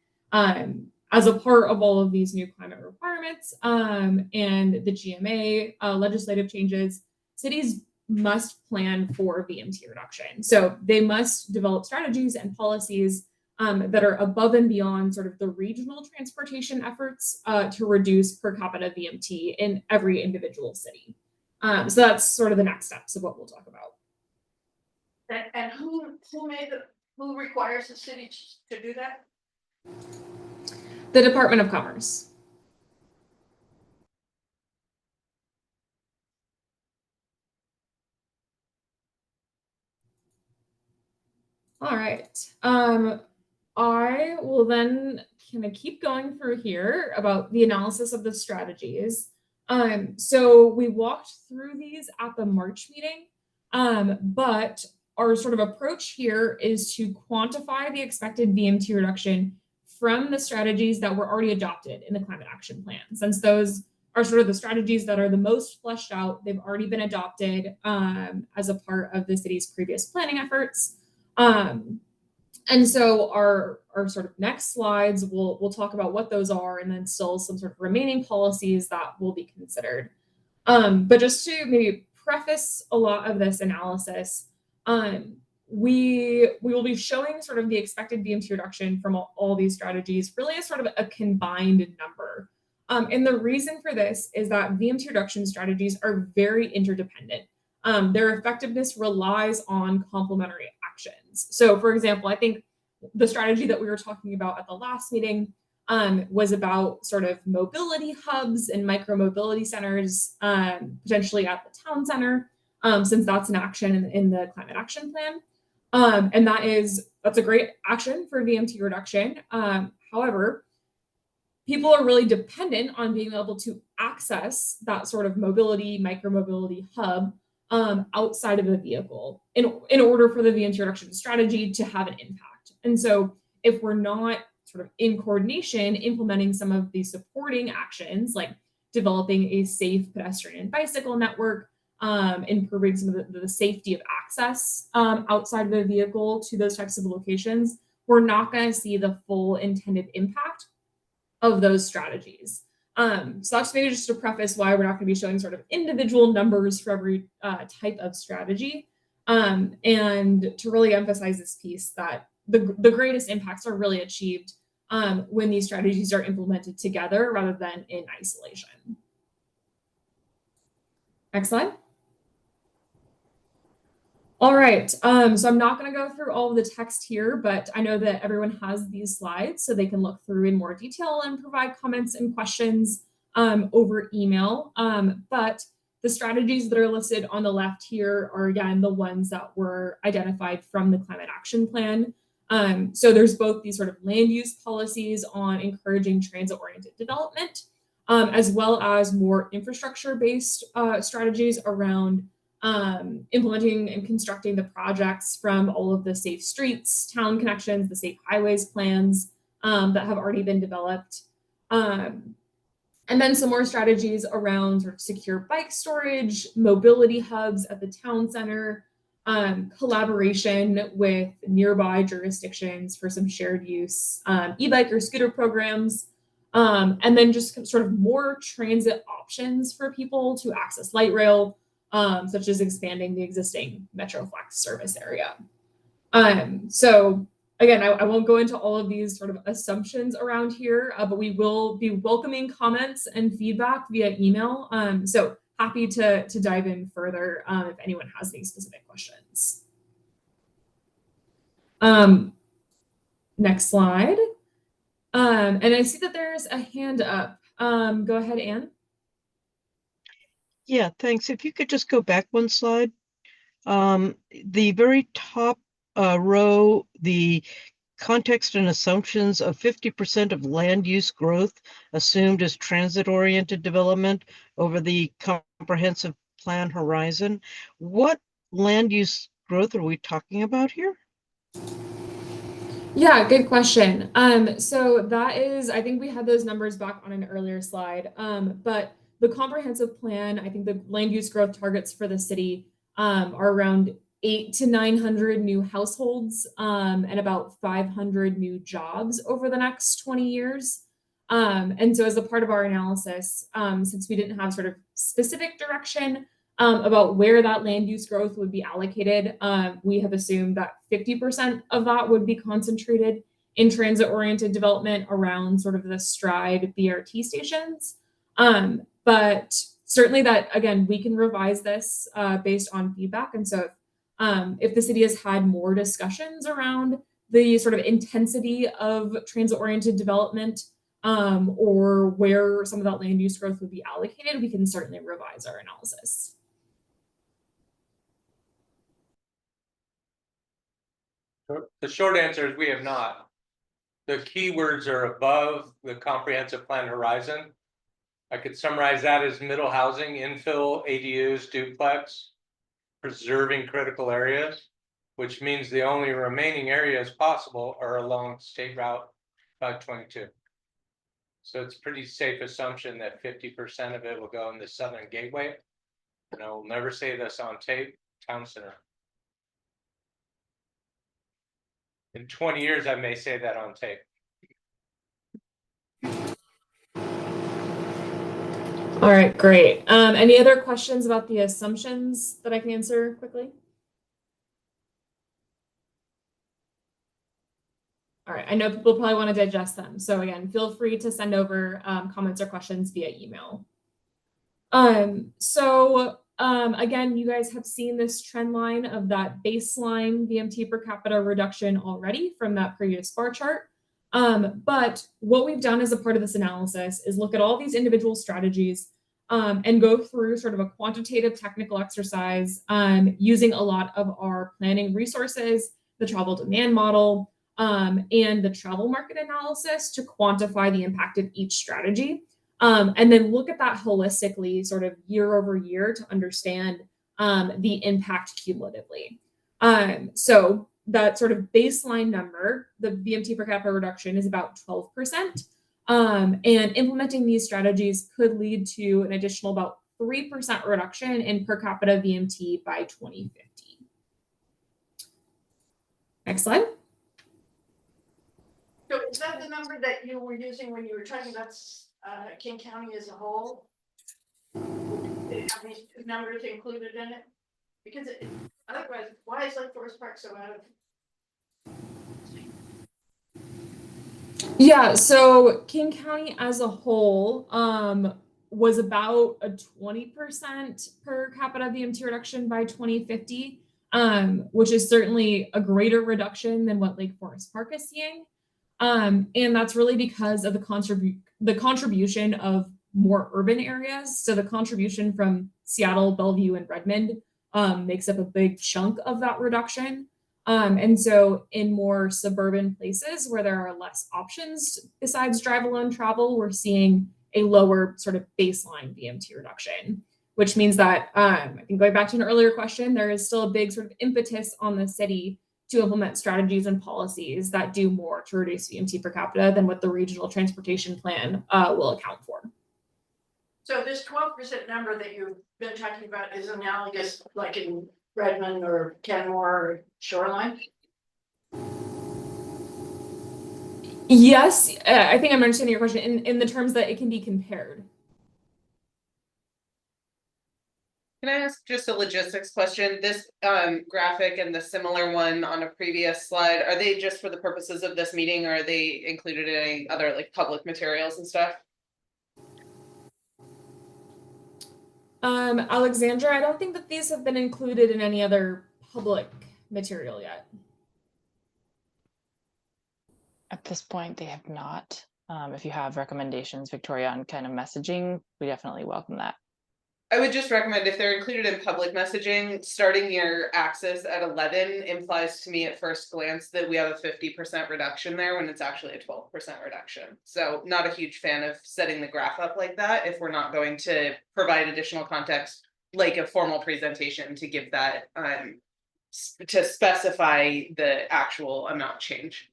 as a part of all of these new climate requirements and the GMA legislative changes, cities must plan for VMT reduction. So they must develop strategies and policies that are above and beyond sort of the regional transportation efforts to reduce per capita VMT in every individual city. So that's sort of the next steps of what we'll talk about. And who requires the city to do that? The Department of Commerce. All right. I will then kind of keep going through here about the analysis of the strategies. So we walked through these at the March meeting, but our sort of approach here is to quantify the expected VMT reduction from the strategies that were already adopted in the climate action plan. Since those are sort of the strategies that are the most fleshed out, they've already been adopted as a part of the city's previous planning efforts. And so our sort of next slides, we'll talk about what those are and then still some sort of remaining policies that will be considered. But just to maybe preface a lot of this analysis, we will be showing sort of the expected VMT reduction from all these strategies really as sort of a combined number. And the reason for this is that VMT reduction strategies are very interdependent. Their effectiveness relies on complementary actions. So for example, I think the strategy that we were talking about at the last meeting was about sort of mobility hubs and micro mobility centers, potentially at the town center, since that's an action in the climate action plan. And that's a great action for VMT reduction. However, people are really dependent on being able to access that sort of micro mobility hub outside of the vehicle in order for the VMT reduction strategy to have an impact. And so if we're not sort of in coordination implementing some of these supporting actions, like developing a safe pedestrian and bicycle network, improving some of the safety of access outside of the vehicle to those types of locations, we're not going to see the full intended impact of those strategies. So that's maybe just to preface why we're not going to be showing sort of individual numbers for every type of strategy, and to really emphasize this piece that the greatest impacts are really achieved when these strategies are implemented together rather than in isolation. Next slide. All right, so I'm not going to go through all of the text here, but I know that everyone has these slides so they can look through in more detail and provide comments and questions over email. But the strategies that are listed on the left here are, again, the ones that were identified from the Climate Action Plan. So there's both these sort of land use policies on encouraging transit-oriented development, as well as more infrastructure-based strategies around implementing and constructing the projects from all of the safe streets, town connections, the safe highways plans that have already been developed. And then some more strategies around sort of secure bike storage, mobility hubs at the town center, collaboration with nearby jurisdictions for some shared use e-bike or scooter programs, and then just sort of more transit options for people to access light rail, such as expanding the existing MetroFlex service area. So again, I won't go into all of these sort of assumptions around here, but we will be welcoming comments and feedback via email. So happy to dive in further if anyone has any specific questions. Next slide. And I see that there's a hand up. Go ahead, Anne. Yeah, thanks. If you could just go back one slide. The very top row, the context and assumptions of 50% of land use growth assumed as transit-oriented development over the comprehensive plan horizon. What land use growth are we talking about here? Yeah, good question. So that is, I think we had those numbers back on an earlier slide. But the comprehensive plan, I think the land use growth targets for the city are around 800 to 900 new households and about 500 new jobs over the next 20 years. And so as a part of our analysis, since we didn't have sort of specific direction about where that land use growth would be allocated, we have assumed that 50% of that would be concentrated in transit-oriented development around sort of the Stride BRT stations. But certainly that, again, we can revise this based on feedback. And so if the city has had more discussions around the sort of intensity of transit-oriented development or where some of that land use growth would be allocated, we can certainly revise our analysis. The short answer is we have not. The keywords are above the comprehensive plan horizon. I could summarize that as middle housing, infill, ADUs, duplex, preserving critical areas, which means the only remaining areas possible are along State Route 522. So it's a pretty safe assumption that 50% of it will go in the Southern Gateway. And I will never say this on tape, Town Center. In 20 years, I may say that on tape. All right, great. Any other questions about the assumptions that I can answer quickly? All right, I know people probably want to digest them. So again, feel free to send over comments or questions via email. Again, you guys have seen this trend line of that baseline VMT per capita reduction already from that previous bar chart. But what we've done as a part of this analysis is look at all these individual strategies and go through sort of a quantitative technical exercise using a lot of our planning resources, the travel demand model, and the travel market analysis to quantify the impact of each strategy. And then look at that holistically, sort of year over year to understand the impact cumulatively. So that sort of baseline number, the VMT per capita reduction is about 12%. And implementing these strategies could lead to an additional about 3% reduction in per capita VMT by 2050. Next slide. So is that the number that you were using when you were talking about King County as a whole? Have these two numbers included in it? Because otherwise, why is Lake Forest Park so out of? Yeah, so King County as a whole was about a 20% per capita VMT reduction by 2050. which is certainly a greater reduction than what Lake Forest Park is seeing. And that's really because of the contribution of more urban areas. So the contribution from Seattle, Bellevue, and Redmond makes up a big chunk of that reduction. And so in more suburban places where there are less options besides drive alone travel, we're seeing a lower sort of baseline VMT reduction, which means that I think going back to an earlier question, there is still a big sort of impetus on the city to implement strategies and policies that do more to reduce VMT per capita than what the regional transportation plan will account for. So this 12% number that you've been talking about is analogous like in Redmond or Kenmore or Shoreline? Yes, I think I'm understanding your question in the terms that it can be compared. Can I ask just a logistics question? This graphic and the similar one on a previous slide, are they just for the purposes of this meeting, or are they included in any other like public materials and stuff? Alexandra, I don't think that these have been included in any other public material yet. At this point, they have not. If you have recommendations, Victoria, on kind of messaging, we definitely welcome that. I would just recommend if they're included in public messaging, starting your axis at 11 implies to me at first glance that we have a 50% reduction there when it's actually a 12% reduction. So not a huge fan of setting the graph up like that if we're not going to provide additional context, like a formal presentation to give that, to specify the actual amount change.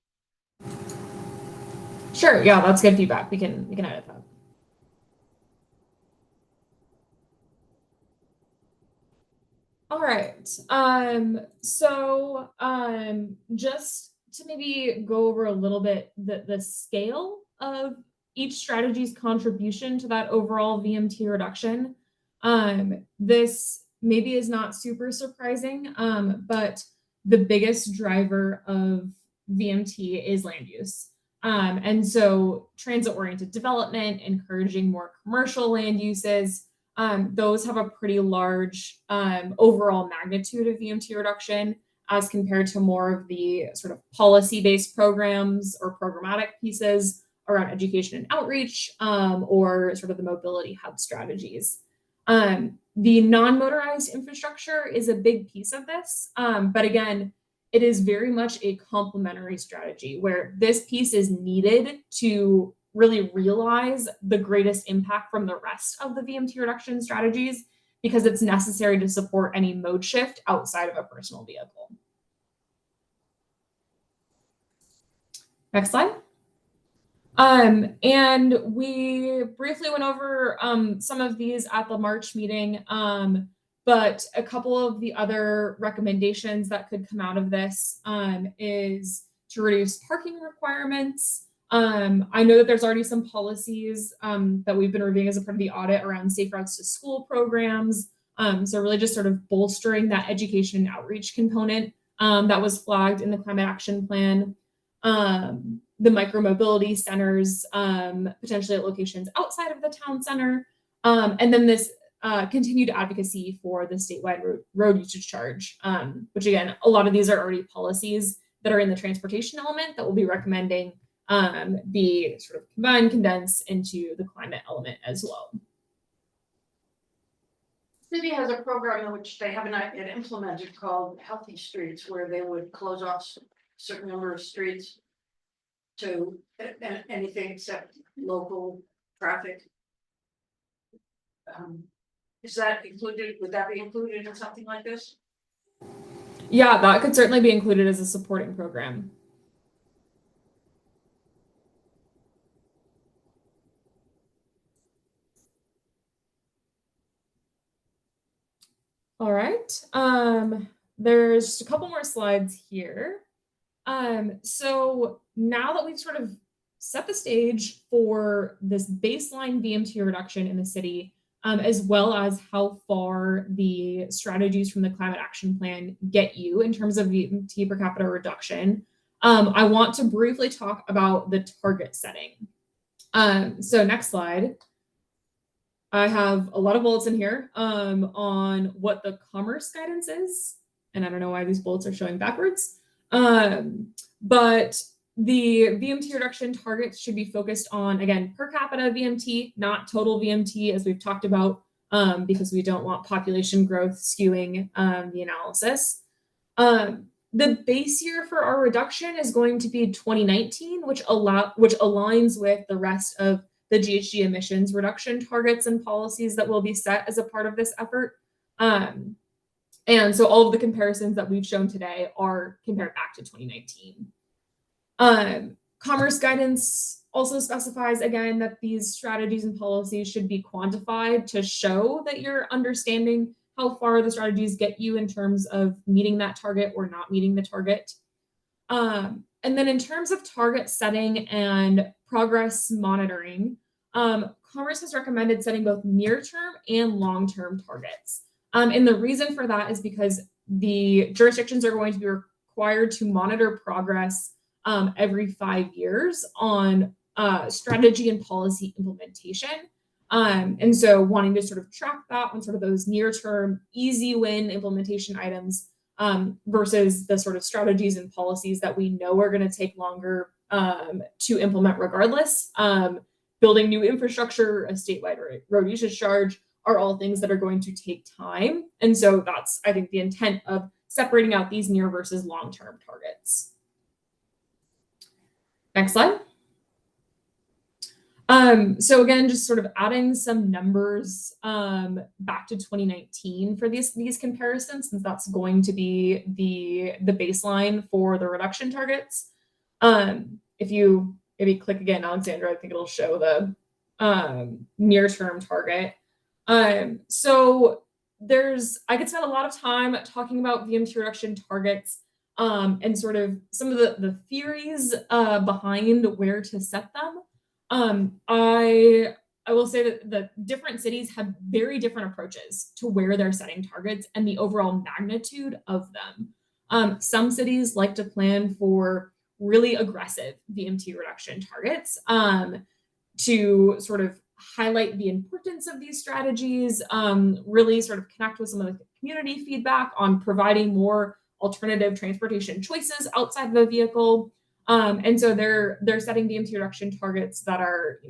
Sure, yeah, that's good feedback. We can edit that. All right. So just to maybe go over a little bit the scale of each strategy's contribution to that overall VMT reduction. This maybe is not super surprising, but the biggest driver of VMT is land use. And so transit-oriented development, encouraging more commercial land uses, those have a pretty large overall magnitude of VMT reduction as compared to more of the sort of policy-based programs or programmatic pieces around education and outreach, or sort of the mobility hub strategies. The non-motorized infrastructure is a big piece of this, but again, it is very much a complementary strategy where this piece is needed to really realize the greatest impact from the rest of the VMT reduction strategies because it's necessary to support any mode shift outside of a personal vehicle. Next slide. And we briefly went over some of these at the March meeting, but a couple of the other recommendations that could come out of this is to reduce parking requirements. I know that there's already some policies that we've been reviewing as a part of the audit around safe routes to school programs. So really just sort of bolstering that education and outreach component that was flagged in the climate action plan. The micromobility centers, potentially at locations outside of the town center. And then this continued advocacy for the statewide road usage charge, which again, a lot of these are already policies that are in the transportation element that we'll be recommending be sort of combined, condensed into the climate element as well. City has a program in which they haven't yet implemented called Healthy Streets, where they would close off a certain number of streets to anything except local traffic. Is that included? Would that be included in something like this? Yeah, that could certainly be included as a supporting program. All right. There's a couple more slides here. So now that we've sort of set the stage for this baseline VMT reduction in the city, as well as how far the strategies from the climate action plan get you in terms of VMT per capita reduction, I want to briefly talk about the target setting. So next slide. I have a lot of bullets in here on what the commerce guidance is and I don't know why these bullets are showing backwards. But the VMT reduction targets should be focused on, again, per capita VMT, not total VMT, as we've talked about, because we don't want population growth skewing the analysis. The base year for our reduction is going to be 2019, which aligns with the rest of the GHG emissions reduction targets and policies that will be set as a part of this effort. And so all of the comparisons that we've shown today are compared back to 2019. Commerce guidance also specifies, again, that these strategies and policies should be quantified to show that you're understanding how far the strategies get you in terms of meeting that target or not meeting the target. And then in terms of target setting and progress monitoring, Commerce has recommended setting both near-term and long-term targets. And the reason for that is because the jurisdictions are going to be required to monitor progress every 5 years on strategy and policy implementation. And so wanting to sort of track that on sort of those near-term, easy win implementation items versus the sort of strategies and policies that we know are going to take longer to implement regardless. Building new infrastructure, a statewide road usage charge are all things that are going to take time. And so that's, I think, the intent of separating out these near versus long-term targets. Next slide. So again, just sort of adding some numbers back to 2019 for these comparisons, since that's going to be the baseline for the reduction targets. If you maybe click again, Alexandra, I think it'll show the near-term target. So I could spend a lot of time talking about VMT reduction targets and sort of some of the theories behind where to set them. I will say that the different cities have very different approaches to where they're setting targets and the overall magnitude of them. Some cities like to plan for really aggressive VMT reduction targets to sort of highlight the importance of these strategies, really sort of connect with some of the community feedback on providing more alternative transportation choices outside the vehicle. And so they're setting VMT reduction targets that are,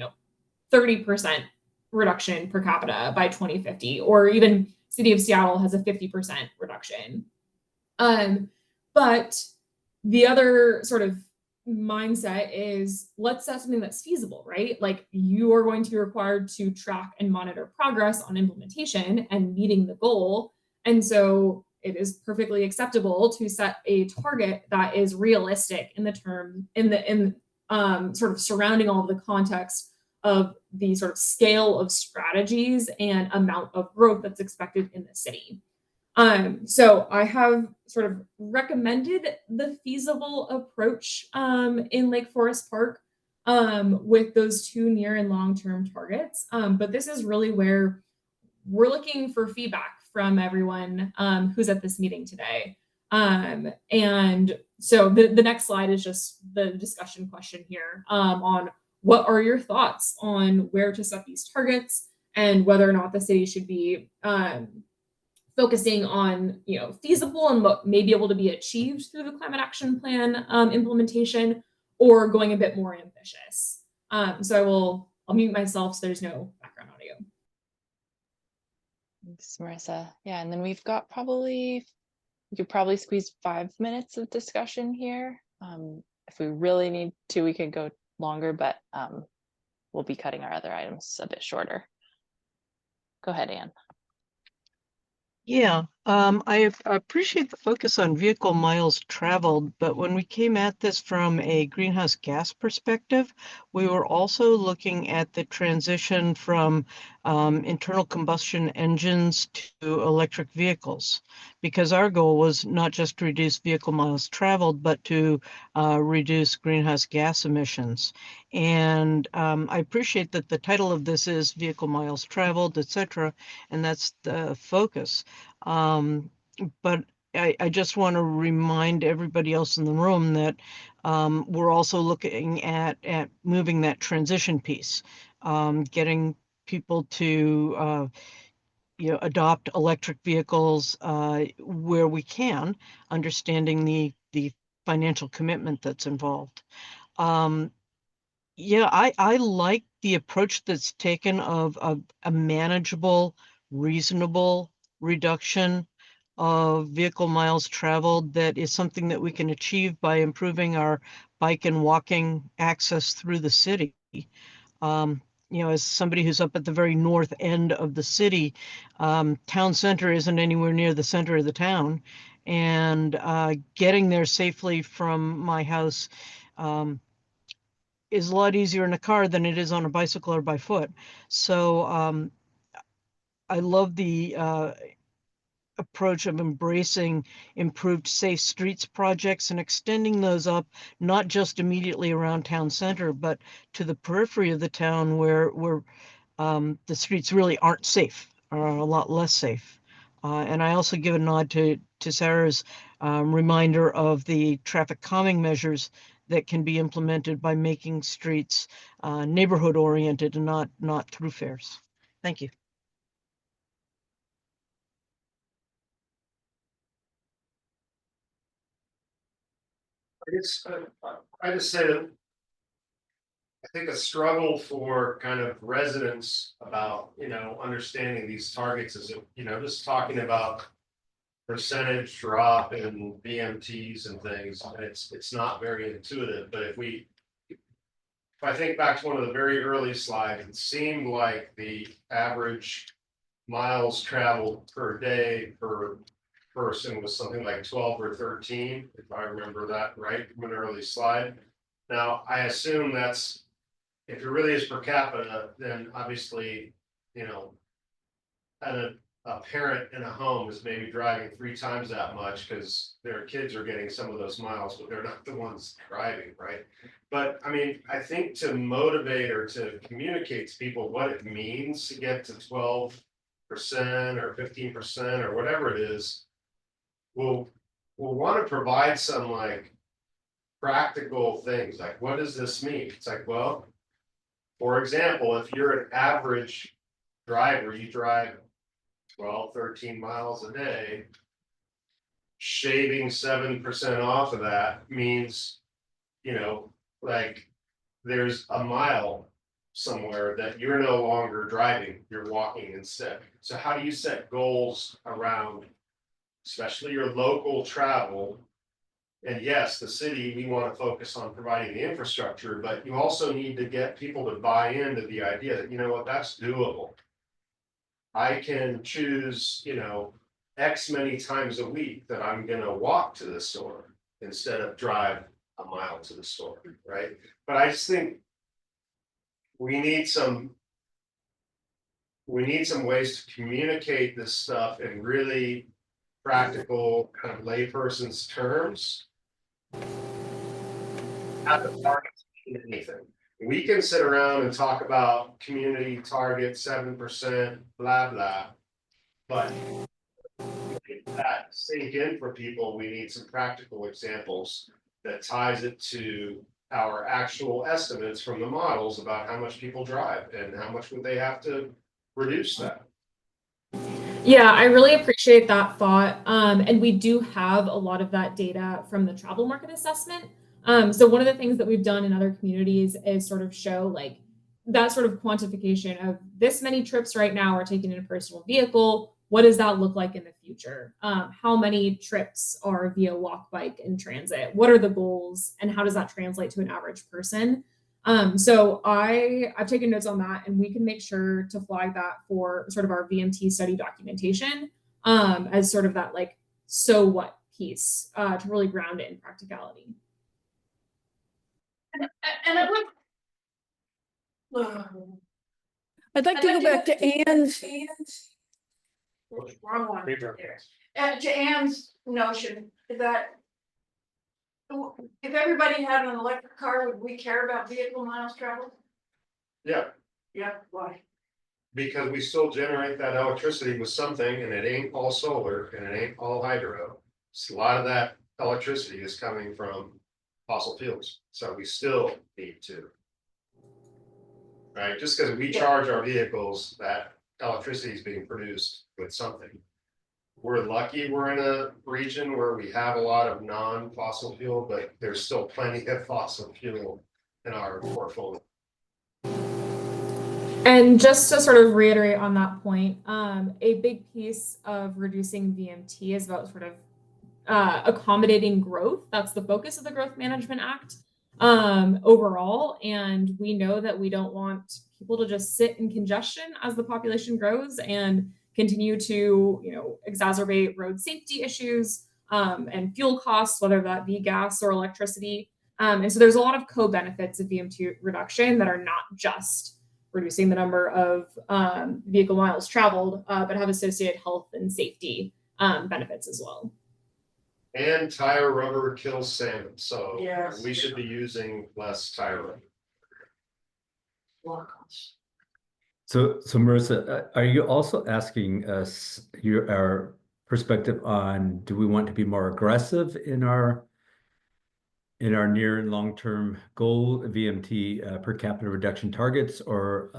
30% reduction per capita by 2050, or even City of Seattle has a 50% reduction. But the other sort of mindset is, let's set something that's feasible, right? Like, you are going to be required to track and monitor progress on implementation and meeting the goal. And so it is perfectly acceptable to set a target that is realistic in sort of surrounding all of the context of the sort of scale of strategies and amount of growth that's expected in the city. So I have sort of recommended the feasible approach in Lake Forest Park with those two near and long-term targets. But this is really where we're looking for feedback from everyone who's at this meeting today. And so the next slide is just the discussion question here on what are your thoughts on where to set these targets and whether or not the city should be focusing on, feasible and what may be able to be achieved through the climate action plan implementation, or going a bit more ambitious. So I'll mute myself so there's no background audio. Thanks, Marissa. Yeah, and then we could probably squeeze 5 minutes of discussion here. If we really need to, we could go longer, but we'll be cutting our other items a bit shorter. Go ahead, Anne. Yeah, I appreciate the focus on vehicle miles traveled, but when we came at this from a greenhouse gas perspective, we were also looking at the transition from internal combustion engines to electric vehicles, because our goal was not just to reduce vehicle miles traveled, but to reduce greenhouse gas emissions. And I appreciate that the title of this is Vehicle Miles Traveled, etc., and that's the focus. But I just want to remind everybody else in the room that we're also looking at moving that transition piece, getting people to adopt electric vehicles where we can, understanding the financial commitment that's involved. Yeah, I like the approach that's taken of a manageable, reasonable reduction of vehicle miles traveled that is something that we can achieve by improving our bike and walking access through the city. As somebody who's up at the very north end of the city, town center isn't anywhere near the center of the town. And getting there safely from my house is a lot easier in a car than it is on a bicycle or by foot. So I love the approach of embracing improved safe streets projects and extending those up, not just immediately around town center, but to the periphery of the town where the streets really aren't safe, or a lot less safe. And I also give a nod to Sarah's reminder of the traffic calming measures that can be implemented by making streets neighborhood oriented and not thoroughfares. Thank you. I just say that I think a struggle for kind of residents about, understanding these targets is, just talking about percentage drop in BMTs and things, and it's not very intuitive, but if I think back to one of the very early slides, it seemed like the average miles traveled per day per person was something like 12 or 13, if I remember that right from an early slide. Now, I assume that's, if it really is per capita, then obviously, a parent in a home is maybe driving 3 times that much because their kids are getting some of those miles, but they're not the ones driving, right? But I mean, I think to motivate or to communicate to people what it means to get to 12% or 15% or whatever it is, we'll want to provide some like practical things, like what does this mean? It's like, well, for example, if you're an average driver, you drive 12, 13 miles a day, shaving 7% off of that means, like there's a mile somewhere that you're no longer driving, you're walking instead. So how do you set goals around, especially your local travel? And yes, the city, we want to focus on providing the infrastructure, but you also need to get people to buy into the idea that, that's doable. I can choose, X many times a week that I'm gonna walk to the store instead of drive a mile to the store, right? But I just think we need some ways to communicate this stuff in really practical kind of layperson's terms. At the targets mean anything. We can sit around and talk about community target 7%, blah blah. But that sink in for people, we need some practical examples that ties it to our actual estimates from the models about how much people drive and how much would they have to reduce that. Yeah, I really appreciate that thought. And we do have a lot of that data from the travel market assessment. So one of the things that we've done in other communities is sort of show like that sort of quantification of this many trips right now are taken in a personal vehicle. What does that look like in the future? How many trips are via walk, bike, and transit? What are the goals, and how does that translate to an average person? So I've taken notes on that, and we can make sure to flag that for sort of our VMT study documentation as sort of that like so what piece to really ground it in practicality. And I would. I'd like to go back to Anne's. Wrong one. To Ann's notion that if everybody had an electric car, would we care about vehicle miles traveled? Yeah, Yeah, why? because we still generate that electricity with something, and it ain't all solar and it ain't all hydro. So a lot of that electricity is coming from fossil fuels, so we still need to. Right, just because we charge our vehicles, that electricity is being produced with something. We're lucky we're in a region where we have a lot of non-fossil fuel, but there's still plenty of fossil fuel in our portfolio. And just to sort of reiterate on that point, a big piece of reducing VMT is about sort of accommodating growth. That's the focus of the Growth Management Act overall. And we know that we don't want people to just sit in congestion as the population grows and continue to, exacerbate road safety issues and fuel costs, whether that be gas or electricity. And so there's a lot of co-benefits of VMT reduction that are not just reducing the number of vehicle miles traveled, but have associated health and safety benefits as well. And tire rubber kills salmon, so Yes. we should be using less tire rubber. So Marissa, are you also asking us our perspective on, do we want to be more aggressive in our near and long-term goal VMT per capita reduction targets, or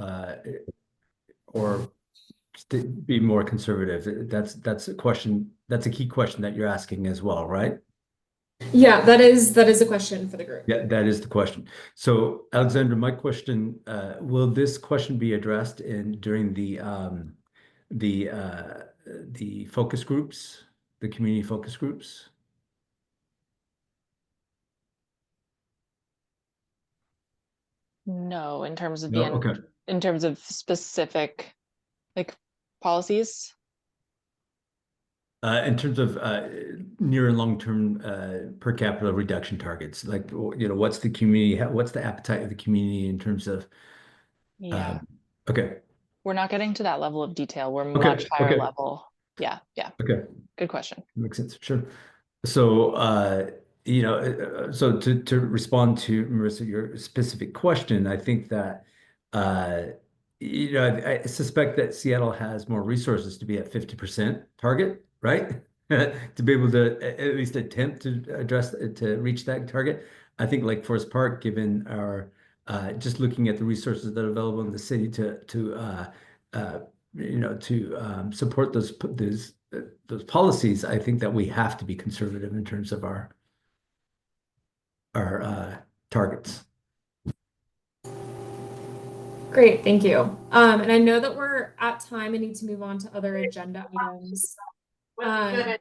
be more conservative? That's a question. That's a key question that you're asking as well, right? Yeah, that is a question for the group. Yeah, that is the question. So Alexandra, my question, will this question be addressed during the focus groups, the community focus groups? No, in terms of No, okay. in terms of specific like policies. In terms of near and long-term per capita reduction targets, like, what's the community, what's the appetite of the community in terms of? Yeah, Okay. we're not getting to that level of detail. We're Okay, much higher okay. level. Yeah, Okay, good question. makes sense. Sure. So, so to respond to Marissa, your specific question, I think that, I suspect that Seattle has more resources to be at 50% target, right? To be able to at least attempt to to reach that target. I think like Forest Park, given our, just looking at the resources that are available in the city to support those policies, I think that we have to be conservative in terms of our targets. Great, thank you. And I know that we're at time and need to move on to other agenda items. I'm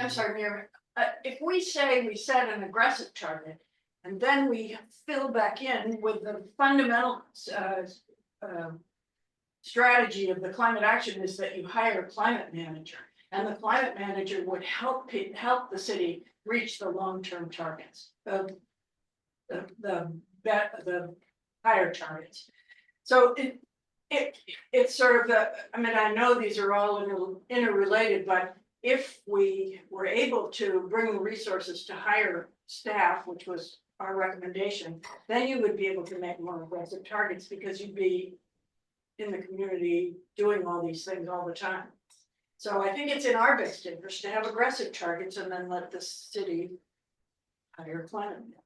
sorry, Mayor, if we say we set an aggressive target and then we fill back in with the fundamental strategy of the climate action is that you hire a climate manager, and the climate manager would help the city reach the long-term targets, the higher targets. So it's sort of I know these are all interrelated, but if we were able to bring the resources to hire staff, which was our recommendation, then you would be able to make more aggressive targets because you'd be in the community doing all these things all the time. So I think it's in our best interest to have aggressive targets and then let the city hire a climate manager.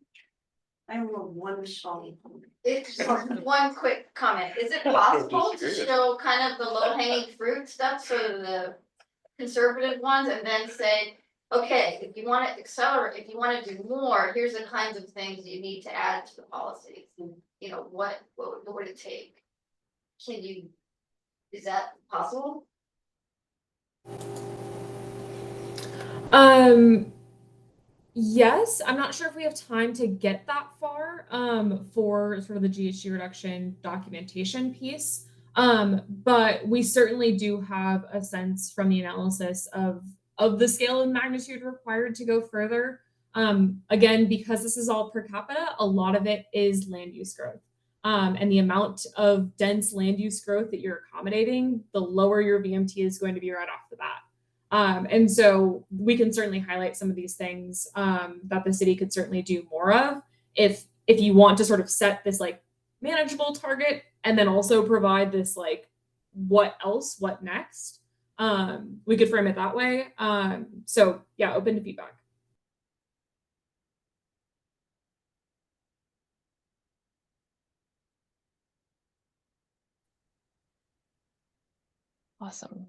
I'm a one song. It's one quick comment. Is it possible to show kind of the low hanging fruit stuff, so the conservative ones, and then say, okay, if you want to accelerate, if you want to do more, here's the kinds of things you need to add to the policies. What would it take? Is that possible? Yes, I'm not sure if we have time to get that far for sort of the GHG reduction documentation piece. But we certainly do have a sense from the analysis of the scale and magnitude required to go further. Again, because this is all per capita, a lot of it is land use growth. And the amount of dense land use growth that you're accommodating, the lower your VMT is going to be right off the bat. And so we can certainly highlight some of these things that the city could certainly do more of if you want to sort of set this like manageable target and then also provide this like what next. We could frame it that way. So yeah, open to feedback. Awesome.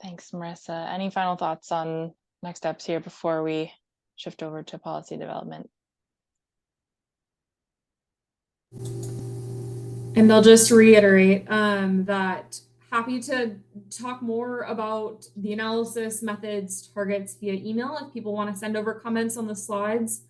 Thanks, Marissa. Any final thoughts on next steps here before we shift over to policy development? And I'll just reiterate that happy to talk more about the analysis methods targets via email if people want to send over comments on the slides.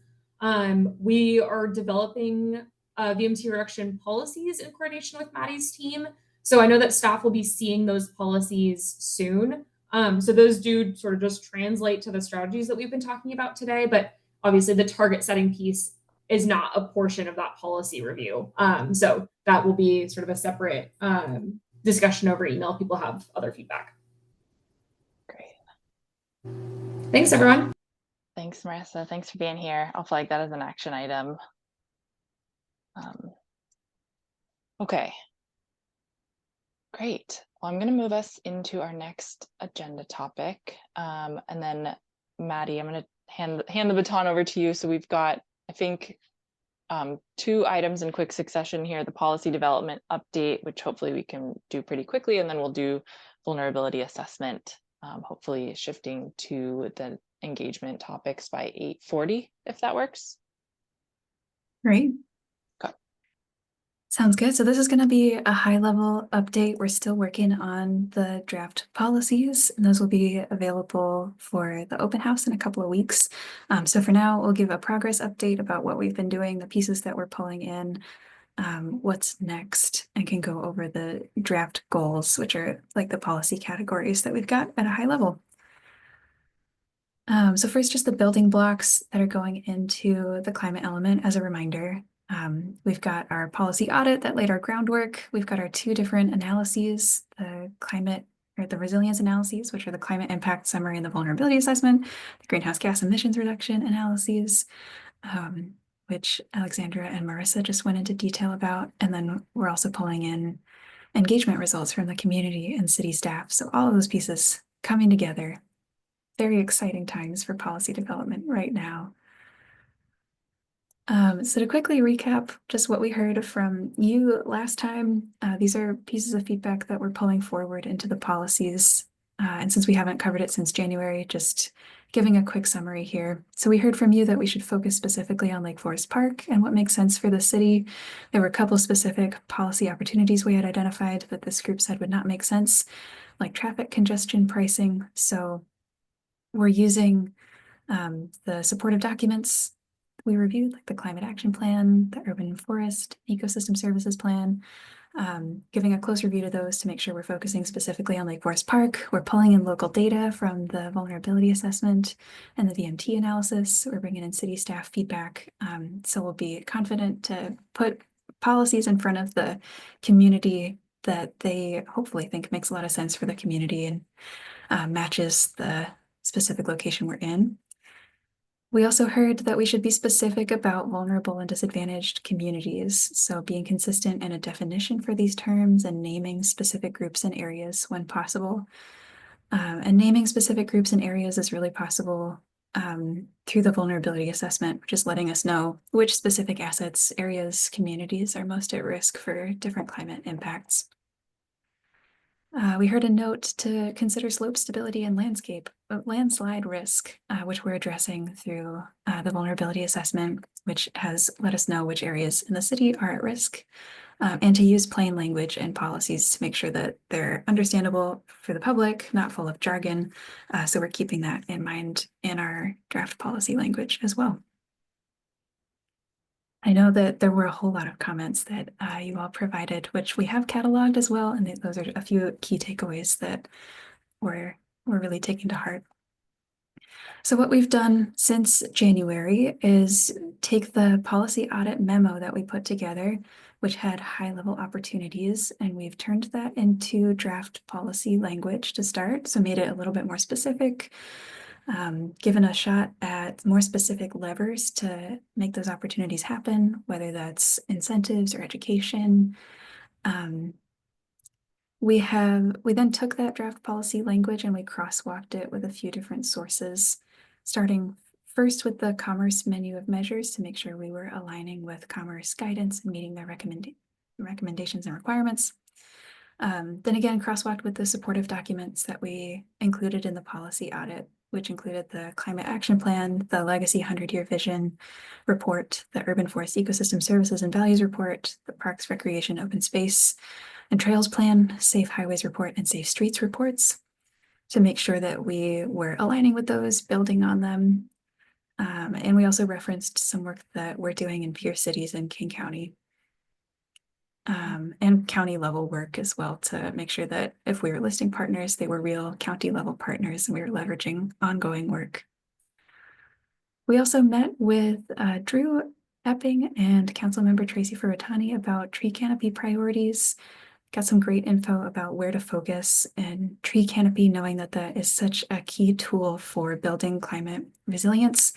We are developing VMT reduction policies in coordination with Maddie's team. So I know that staff will be seeing those policies soon. So those do sort of just translate to the strategies that we've been talking about today, but obviously the target setting piece is not a portion of that policy review. So that will be sort of a separate discussion over email. People have other feedback. Great. Thanks, everyone. Thanks, Marissa. Thanks for being here. I'll flag that as an action item. Okay. Great. Well, I'm going to move us into our next agenda topic. And then Maddie, I'm going to hand the baton over to you. So we've got, I think, 2 items in quick succession here, the policy development update, which hopefully we can do pretty quickly, and then we'll do vulnerability assessment, hopefully shifting to the engagement topics by 8:40, if that works. Great. Okay. Sounds good. So this is going to be a high-level update. We're still working on the draft policies, and those will be available for the open house in a couple of weeks. So for now, we'll give a progress update about what we've been doing, the pieces that we're pulling in, what's next, and can go over the draft goals, which are like the policy categories that we've got at a high level. So first, just the building blocks that are going into the climate element as a reminder. We've got our policy audit that laid our groundwork. We've got our 2 different analyses, the climate or the resilience analyses, which are the climate impact summary and the vulnerability assessment, the greenhouse gas emissions reduction analyses, which Alexandra and Marissa just went into detail about. And then we're also pulling in engagement results from the community and city staff. So all of those pieces coming together. Very exciting times for policy development right now. So to quickly recap just what we heard from you last time, these are pieces of feedback that we're pulling forward into the policies. And since we haven't covered it since January, just giving a quick summary here. So we heard from you that we should focus specifically on Lake Forest Park and what makes sense for the city. There were a couple specific policy opportunities we had identified that this group said would not make sense, like traffic congestion pricing. So we're using the supportive documents we reviewed, like the climate action plan, the urban forest ecosystem services plan, giving a close review to those to make sure we're focusing specifically on Lake Forest Park. We're pulling in local data from the vulnerability assessment and the VMT analysis. We're bringing in city staff feedback. So we'll be confident to put policies in front of the community that they hopefully think makes a lot of sense for the community and matches the specific location we're in. We also heard that we should be specific about vulnerable and disadvantaged communities. So being consistent in a definition for these terms and naming specific groups and areas when possible. And naming specific groups and areas is really possible through the vulnerability assessment, which is letting us know which specific assets, areas, communities are most at risk for different climate impacts. We heard a note to consider slope stability and landslide risk, which we're addressing through the vulnerability assessment, which has let us know which areas in the city are at risk, and to use plain language and policies to make sure that they're understandable for the public, not full of jargon. So we're keeping that in mind in our draft policy language as well. I know that there were a whole lot of comments that you all provided, which we have cataloged as well. And those are a few key takeaways that we're really taking to heart. So what we've done since January is take the policy audit memo that we put together, which had high-level opportunities, and we've turned that into draft policy language to start. So made it a little bit more specific, given a shot at more specific levers to make those opportunities happen, whether that's incentives or education. We then took that draft policy language and we crosswalked it with a few different sources, starting first with the Commerce menu of measures to make sure we were aligning with Commerce guidance and meeting their recommendations and requirements. Then again, crosswalked with the supportive documents that we included in the policy audit, which included the climate action plan, the legacy 100-year vision report, the urban forest ecosystem services and values report, the parks, recreation, open space and trails plan, safe highways report, and safe streets reports to make sure that we were aligning with those, building on them. And we also referenced some work that we're doing in peer cities in King County. And county level work as well to make sure that if we were listing partners, they were real county level partners and we were leveraging ongoing work. We also met with Drew Epping and Councilmember Tracy Furutani about tree canopy priorities. Got some great info about where to focus and tree canopy, knowing that that is such a key tool for building climate resilience.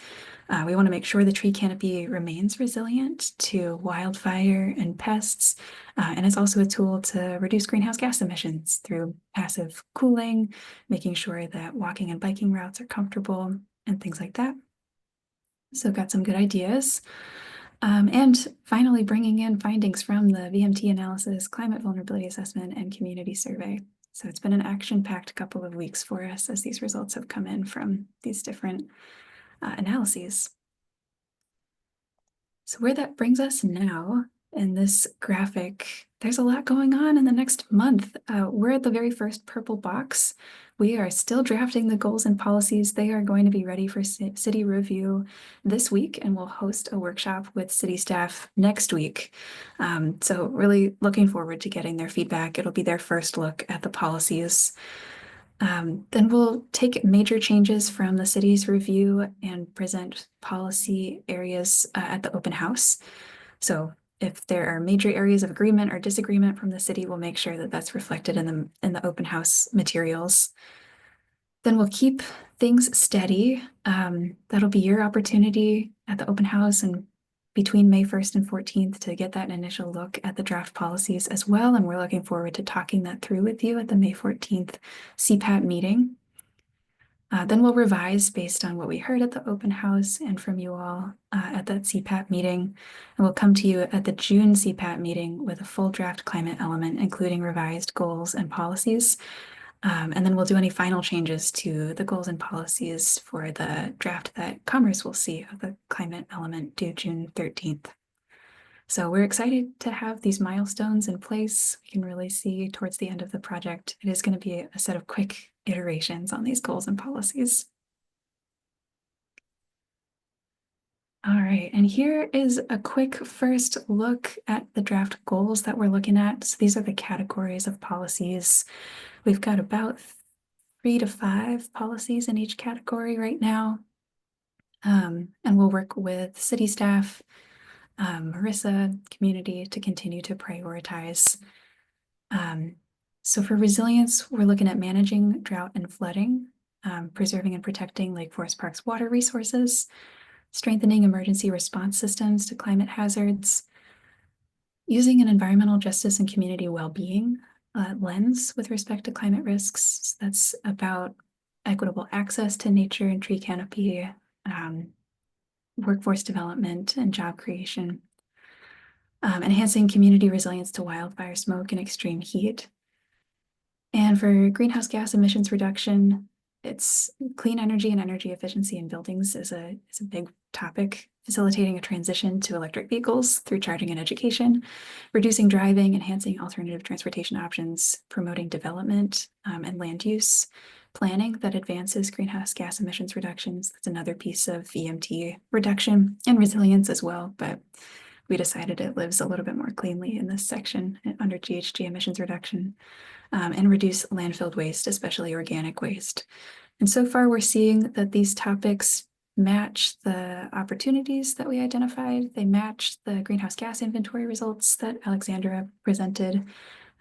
We want to make sure the tree canopy remains resilient to wildfire and pests. And it's also a tool to reduce greenhouse gas emissions through passive cooling, making sure that walking and biking routes are comfortable and things like that. So got some good ideas. And finally, bringing in findings from the VMT analysis, climate vulnerability assessment, and community survey. So it's been an action-packed couple of weeks for us as these results have come in from these different analyses. So where that brings us now in this graphic, there's a lot going on in the next month. We're at the very first purple box. We are still drafting the goals and policies. They are going to be ready for city review this week, and we'll host a workshop with city staff next week. So really looking forward to getting their feedback. It'll be their first look at the policies. Then we'll take major changes from the city's review and present policy areas at the open house. So if there are major areas of agreement or disagreement from the city, we'll make sure that that's reflected in the open house materials. Then we'll keep things steady. That'll be your opportunity at the open house and between May 1st and 14th to get that initial look at the draft policies as well. And we're looking forward to talking that through with you at the May 14th CPAT meeting. Then we'll revise based on what we heard at the open house and from you all at that CPAT meeting. And we'll come to you at the June CPAT meeting with a full draft climate element, including revised goals and policies. And then we'll do any final changes to the goals and policies for the draft that Commerce will see of the climate element due June 13th. So we're excited to have these milestones in place. We can really see towards the end of the project, it is going to be a set of quick iterations on these goals and policies. All right, and here is a quick first look at the draft goals that we're looking at. So these are the categories of policies. We've got about 3 to 5 policies in each category right now. And we'll work with city staff, Marissa, community to continue to prioritize. So for resilience, we're looking at managing drought and flooding, preserving and protecting Lake Forest Park's water resources, strengthening emergency response systems to climate hazards, using an environmental justice and community well-being lens with respect to climate risks. So that's about equitable access to nature and tree canopy, workforce development and job creation, enhancing community resilience to wildfire smoke and extreme heat. And for greenhouse gas emissions reduction, it's clean energy and energy efficiency in buildings is a big topic, facilitating a transition to electric vehicles through charging and education, reducing driving, enhancing alternative transportation options, promoting development and land use planning that advances greenhouse gas emissions reductions. That's another piece of VMT reduction and resilience as well, but we decided it lives a little bit more cleanly in this section under GHG emissions reduction, and reduce landfill waste, especially organic waste. And so far we're seeing that these topics match the opportunities that we identified. They match the greenhouse gas inventory results that Alexandra presented,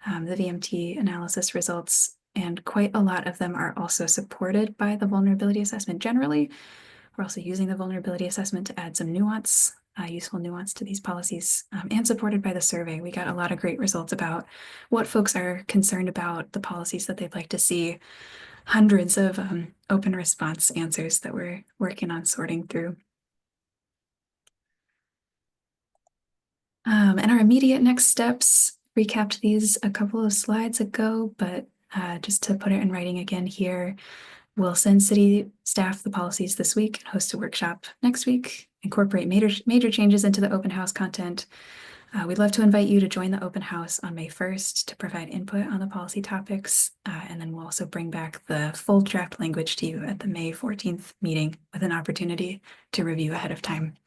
the VMT analysis results, and quite a lot of them are also supported by the vulnerability assessment generally. We're also using the vulnerability assessment to add some nuance, useful nuance to these policies, and supported by the survey. We got a lot of great results about what folks are concerned about, the policies that they'd like to see, hundreds of open response answers that we're working on sorting through. And our immediate next steps, recapped these a couple of slides ago, but just to put it in writing again here, we'll send city staff the policies this week and host a workshop next week, incorporate major changes into the open house content. We'd love to invite you to join the open house on May 1st to provide input on the policy topics. And then we'll also bring back the full draft language to you at the May 14th meeting with an opportunity to review ahead of time.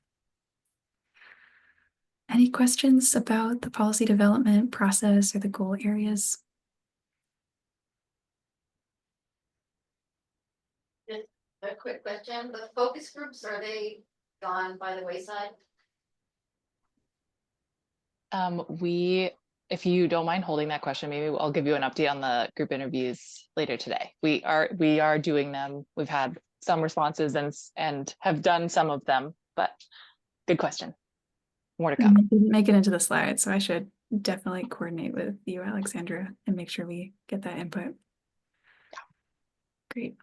Any questions about the policy development process or the goal areas? Just a quick question, the focus groups, are they gone by the wayside? If you don't mind holding that question, maybe I'll give you an update on the group interviews later today. We are doing them. We've had some responses and have done some of them, but good question. More to come. Didn't make it into the slide, so I should definitely coordinate with you, Alexandra, and make sure we get that input. Great.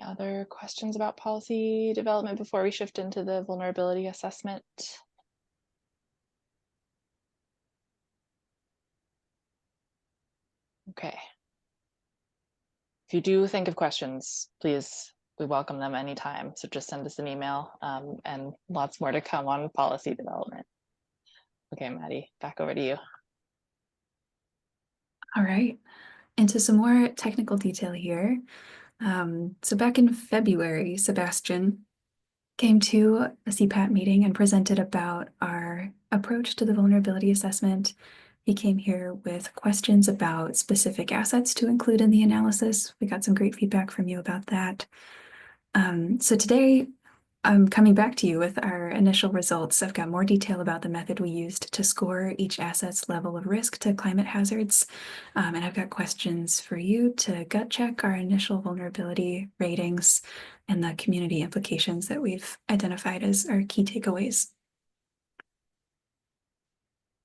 Other questions about policy development before we shift into the vulnerability assessment? Okay. If you do think of questions, please, we welcome them anytime. So just send us an email and lots more to come on policy development. Okay, Maddie, back over to you. All right. Into some more technical detail here. So back in February, Sebastian came to a CPAT meeting and presented about our approach to the vulnerability assessment. He came here with questions about specific assets to include in the analysis. We got some great feedback from you about that. So today, I'm coming back to you with our initial results. I've got more detail about the method we used to score each asset's level of risk to climate hazards. And I've got questions for you to gut check our initial vulnerability ratings and the community implications that we've identified as our key takeaways.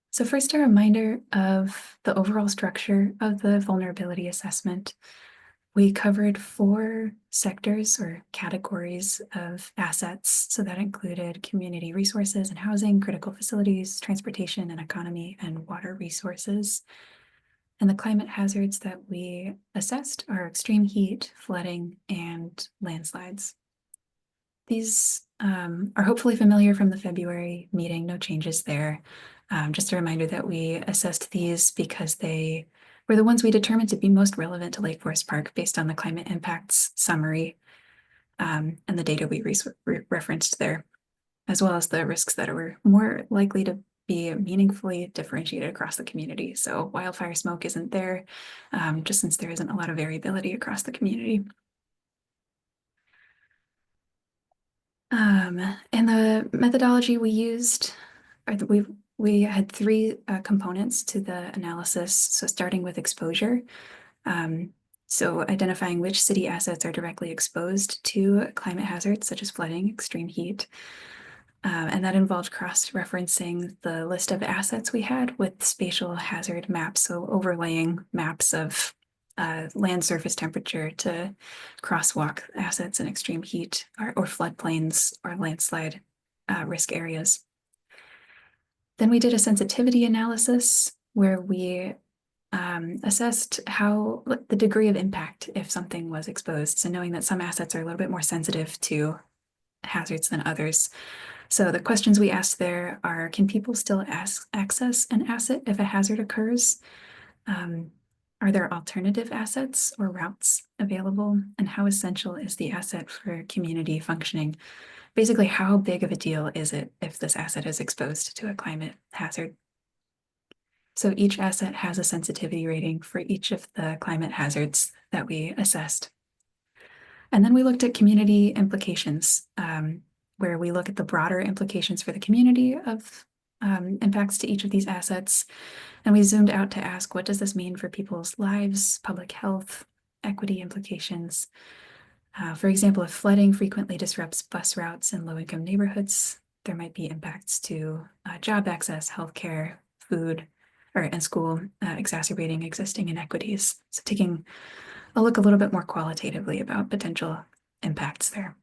So first, a reminder of the overall structure of the vulnerability assessment. We covered 4 sectors or categories of assets. So that included community resources and housing, critical facilities, transportation and economy, and water resources. And the climate hazards that we assessed are extreme heat, flooding, and landslides. These are hopefully familiar from the February meeting, no changes there. Just a reminder that we assessed these because they were the ones we determined to be most relevant to Lake Forest Park based on the climate impacts summary and the data we referenced there, as well as the risks that were more likely to be meaningfully differentiated across the community. So wildfire smoke isn't there, just since there isn't a lot of variability across the community. And the methodology we used, we had 3 components to the analysis. So starting with exposure. So identifying which city assets are directly exposed to climate hazards such as flooding, extreme heat. And that involved cross-referencing the list of assets we had with spatial hazard maps. So overlaying maps of land surface temperature to crosswalk assets in extreme heat or floodplains or landslide risk areas. Then we did a sensitivity analysis where we assessed the degree of impact if something was exposed. So knowing that some assets are a little bit more sensitive to hazards than others. So the questions we asked there are, can people still access an asset if a hazard occurs? Are there alternative assets or routes available? And how essential is the asset for community functioning? Basically, how big of a deal is it if this asset is exposed to a climate hazard? So each asset has a sensitivity rating for each of the climate hazards that we assessed. And then we looked at community implications, where we look at the broader implications for the community of impacts to each of these assets. And we zoomed out to ask, what does this mean for people's lives, public health, equity implications? For example, if flooding frequently disrupts bus routes in low-income neighborhoods, there might be impacts to job access, healthcare, food, and school, exacerbating existing inequities. So taking I'll look a little bit more qualitatively about potential impacts there.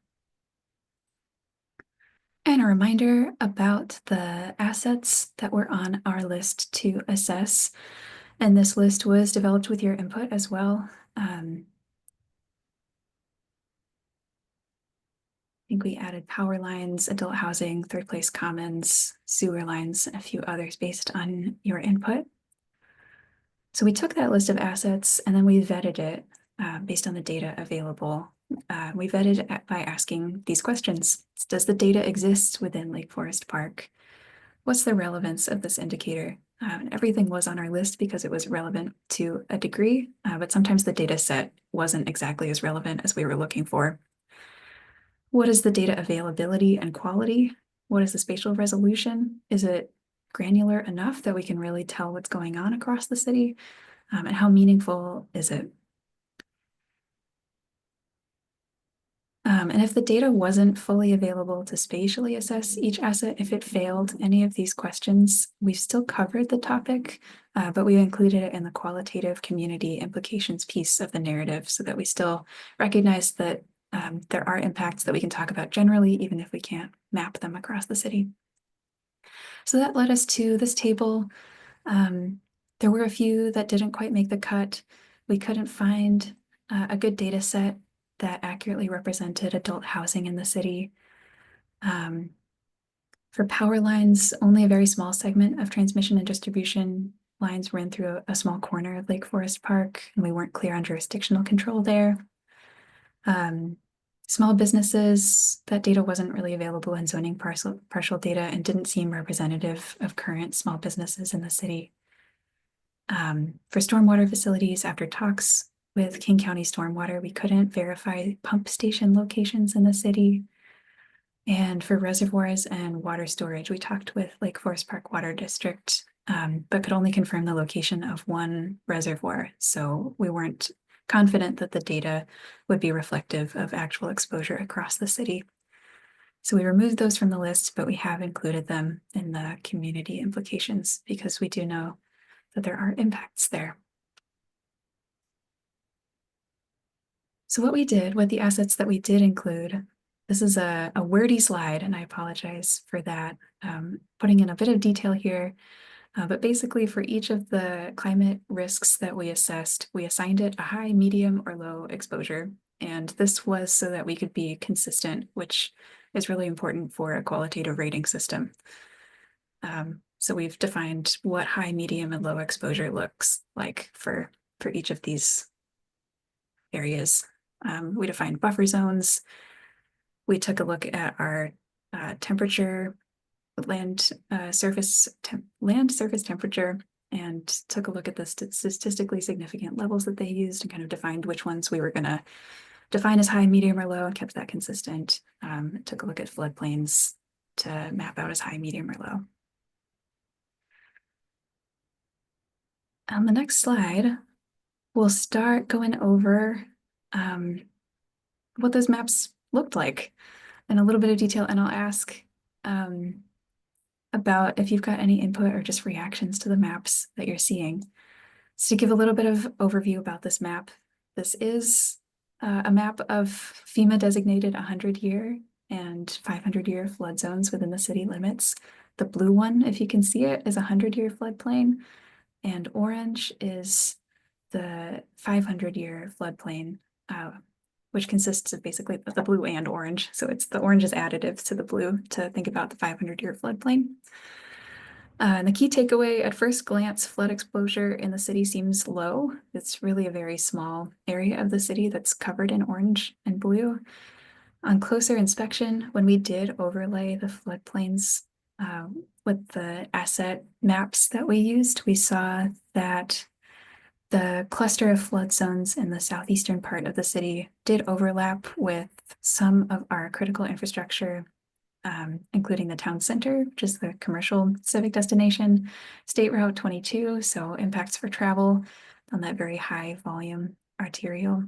And a reminder about the assets that were on our list to assess. And this list was developed with your input as well. I think we added power lines, adult housing, third place commons, sewer lines, and a few others based on your input. So we took that list of assets and then we vetted it based on the data available. We vetted it by asking these questions. Does the data exist within Lake Forest Park? What's the relevance of this indicator? Everything was on our list because it was relevant to a degree, but sometimes the data set wasn't exactly as relevant as we were looking for. What is the data availability and quality? What is the spatial resolution? Is it granular enough that we can really tell what's going on across the city? And how meaningful is it? And if the data wasn't fully available to spatially assess each asset, if it failed any of these questions, we've still covered the topic, but we included it in the qualitative community implications piece of the narrative so that we still recognize that there are impacts that we can talk about generally, even if we can't map them across the city. So that led us to this table. There were a few that didn't quite make the cut. We couldn't find a good data set that accurately represented adult housing in the city. For power lines, only a very small segment of transmission and distribution lines ran through a small corner of Lake Forest Park, and we weren't clear on jurisdictional control there. Small businesses, that data wasn't really available in zoning partial data and didn't seem representative of current small businesses in the city. For stormwater facilities, after talks with King County Stormwater, we couldn't verify pump station locations in the city. And for reservoirs and water storage, we talked with Lake Forest Park Water District, but could only confirm the location of one reservoir. So we weren't confident that the data would be reflective of actual exposure across the city. So we removed those from the list, but we have included them in the community implications because we do know that there are impacts there. So what we did with the assets that we did include, this is a wordy slide, and I apologize for that, putting in a bit of detail here. But basically for each of the climate risks that we assessed, we assigned it a high, medium, or low exposure. And this was so that we could be consistent, which is really important for a qualitative rating system. So we've defined what high, medium, and low exposure looks like for each of these areas. We defined buffer zones. We took a look at our temperature, land surface temperature, and took a look at the statistically significant levels that they used and kind of defined which ones we were going to define as high, medium, or low, and kept that consistent. Took a look at floodplains to map out as high, medium, or low. On the next slide, we'll start going over what those maps looked like in a little bit of detail, and I'll ask about if you've got any input or just reactions to the maps that you're seeing. So to give a little bit of overview about this map, this is a map of FEMA designated 100-year and 500-year flood zones within the city limits. The blue one, if you can see it, is a 100-year floodplain, and orange is the 500-year floodplain, which consists of basically the blue and orange. So it's the orange is additive to the blue to think about the 500-year floodplain. And the key takeaway at first glance, flood exposure in the city seems low. It's really a very small area of the city that's covered in orange and blue. On closer inspection, when we did overlay the floodplains with the asset maps that we used, we saw that the cluster of flood zones in the southeastern part of the city did overlap with some of our critical infrastructure, including the town center, which is the commercial civic destination, State Route 22, so impacts for travel on that very high volume arterial,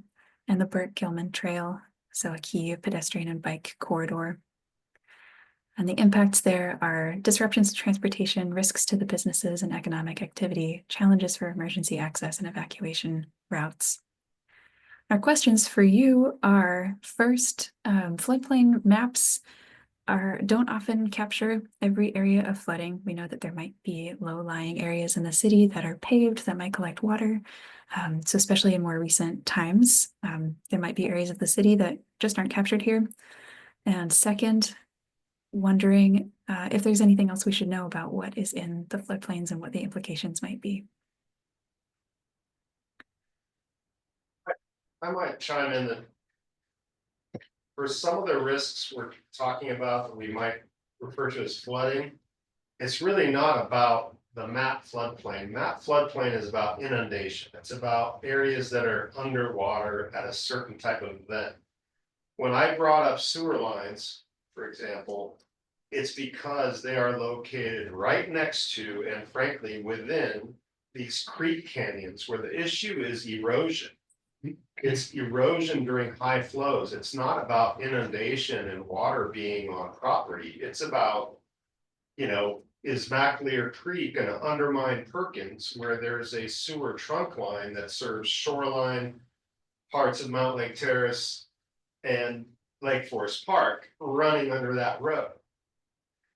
and the Burke-Gilman Trail, so a key pedestrian and bike corridor. And the impacts there are disruptions to transportation, risks to the businesses and economic activity, challenges for emergency access and evacuation routes. Our questions for you are first, floodplain maps don't often capture every area of flooding. We know that there might be low-lying areas in the city that are paved that might collect water. So especially in more recent times, there might be areas of the city that just aren't captured here. And second, wondering if there's anything else we should know about what is in the floodplains and what the implications might be. I might chime in that for some of the risks we're talking about that we might refer to as flooding, it's really not about the map floodplain. Map floodplain is about inundation. It's about areas that are underwater at a certain type of event. When I brought up sewer lines, for example, it's because they are located right next to and frankly within these creek canyons where the issue is erosion. It's erosion during high flows. It's not about inundation and water being on property. It's about, is McLear Creek gonna undermine Perkins where there's a sewer trunk line that serves shoreline, parts of Mount Lake Terrace and Lake Forest Park running under that road.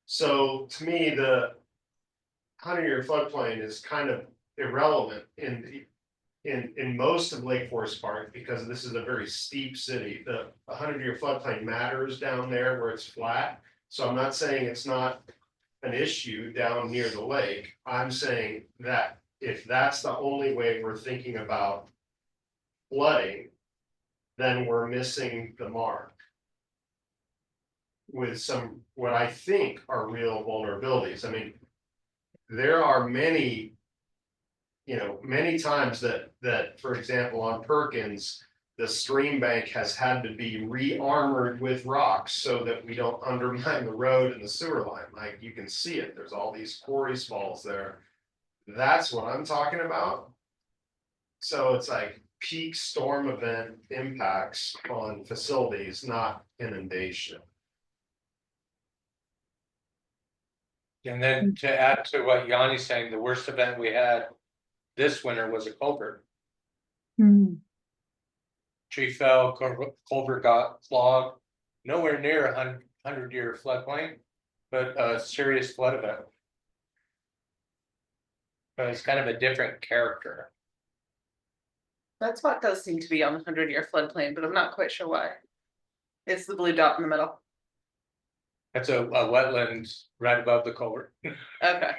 So to me, the 100-year floodplain is kind of irrelevant in most of Lake Forest Park because this is a very steep city. The 100-year floodplain matters down there where it's flat. So I'm not saying it's not an issue down near the lake. I'm saying that if that's the only way we're thinking about flooding, then we're missing the mark with some, what I think are real vulnerabilities. I mean, there are many, many times that, for example, on Perkins, the stream bank has had to be re-armored with rocks so that we don't undermine the road and the sewer line. Like you can see it, there's all these quarries falls there. That's what I'm talking about. So it's like peak storm event impacts on facilities, not inundation. And then to add to what Yanni's saying, the worst event we had this winter was a culvert. Tree fell, culvert got clogged, nowhere near a 100-year floodplain, but a serious flood event. But it's kind of a different character. That spot does seem to be on the 100-year floodplain, but I'm not quite sure why. It's the blue dot in the middle. That's a wetland right above the culvert. Okay.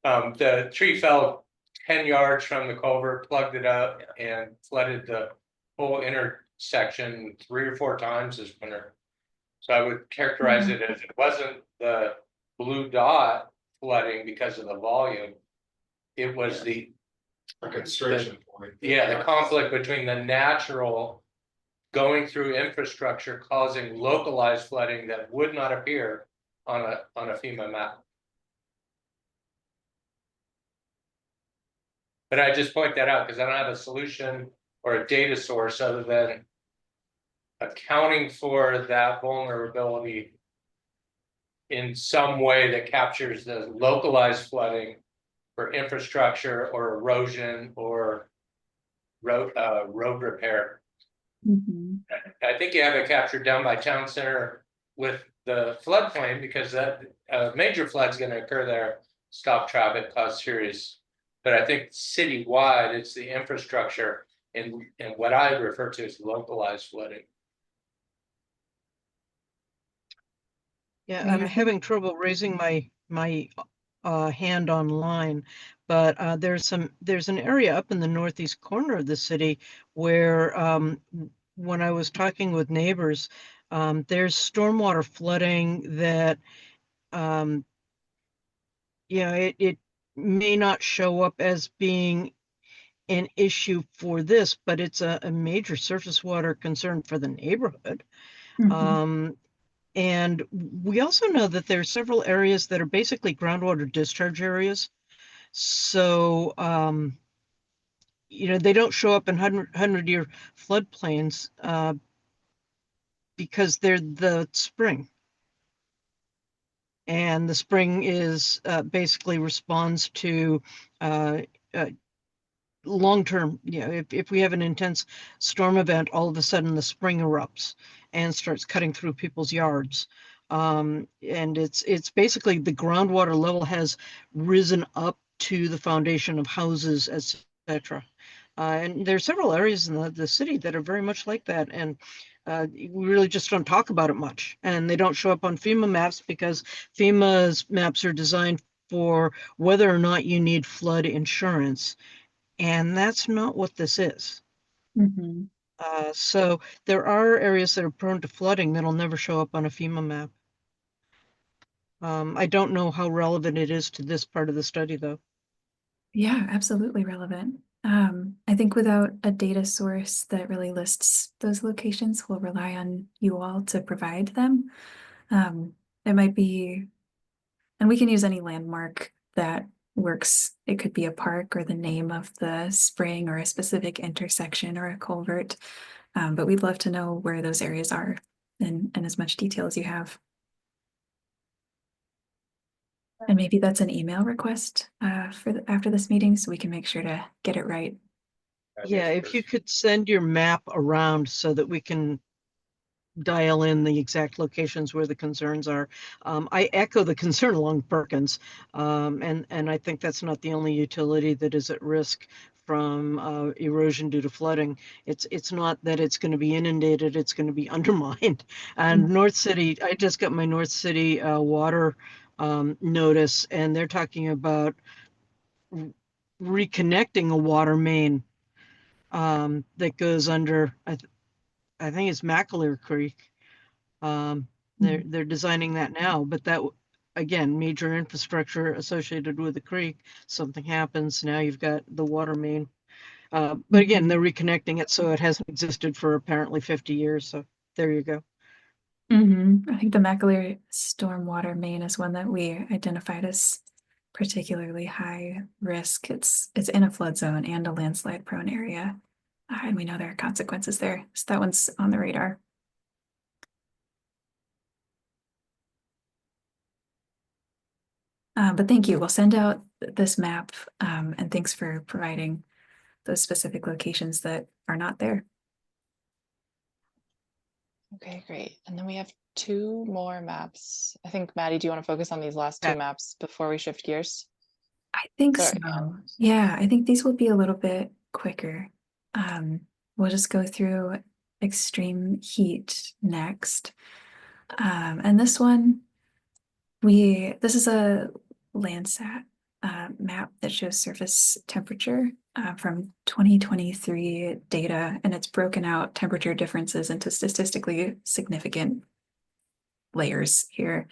The tree fell 10 yards from the culvert, plugged it up and flooded the whole intersection 3 or 4 times this winter. So I would characterize it as it wasn't the blue dot flooding because of the volume. It was the Constriction point. Yeah, the conflict between the natural going through infrastructure causing localized flooding that would not appear on a FEMA map. But I just point that out because I don't have a solution or a data source other than accounting for that vulnerability in some way that captures the localized flooding for infrastructure or erosion or road repair. I think you have it captured down by town center with the floodplain because that major flood's going to occur there, stop traffic, cause serious. But I think citywide, it's the infrastructure and what I refer to as localized flooding. Yeah, I'm having trouble raising my hand online, but there's an area up in the northeast corner of the city where when I was talking with neighbors, there's stormwater flooding that it may not show up as being an issue for this, but it's a major surface water concern for the neighborhood. And we also know that there are several areas that are basically groundwater discharge areas. So, they don't show up in 100-year floodplains because they're the spring. And the spring is basically responds to long-term, if we have an intense storm event, all of a sudden the spring erupts and starts cutting through people's yards. And it's basically the groundwater level has risen up to the foundation of houses, etc. And there are several areas in the city that are very much like that. And we really just don't talk about it much. And they don't show up on FEMA maps because FEMA's maps are designed for whether or not you need flood insurance. And that's not what this is. Mhm. So there are areas that are prone to flooding that'll never show up on a FEMA map. I don't know how relevant it is to this part of the study, though. Yeah, absolutely relevant. I think without a data source that really lists those locations, we'll rely on you all to provide them. It might be, and we can use any landmark that works. It could be a park or the name of the spring or a specific intersection or a culvert. But we'd love to know where those areas are in as much detail as you have. And maybe that's an email request after this meeting so we can make sure to get it right. Yeah, if you could send your map around so that we can dial in the exact locations where the concerns are. I echo the concern along Perkins, and I think that's not the only utility that is at risk from erosion due to flooding. It's not that it's going to be inundated, it's going to be undermined. And North City, I just got my North City water notice, and they're talking about reconnecting a water main that goes under, I think it's McAleer Creek. They're designing that now, but that again, major infrastructure associated with the creek. Something happens, now you've got the water main. But again, they're reconnecting it, so it hasn't existed for apparently 50 years. So there you go. I think the McAleer stormwater main is one that we identified as particularly high risk. It's in a flood zone and a landslide prone area. And we know there are consequences there. So that one's on the radar. But thank you. We'll send out this map, and thanks for providing those specific locations that are not there. Okay, great. And then we have two more maps. I think, Maddie, do you want to focus on these last two maps before we shift gears? I think Sorry, so. Yeah, I think these will be a little bit quicker. We'll just go through extreme heat next. And this one, this is a Landsat map that shows surface temperature from 2023 data, and it's broken out temperature differences into statistically significant layers here.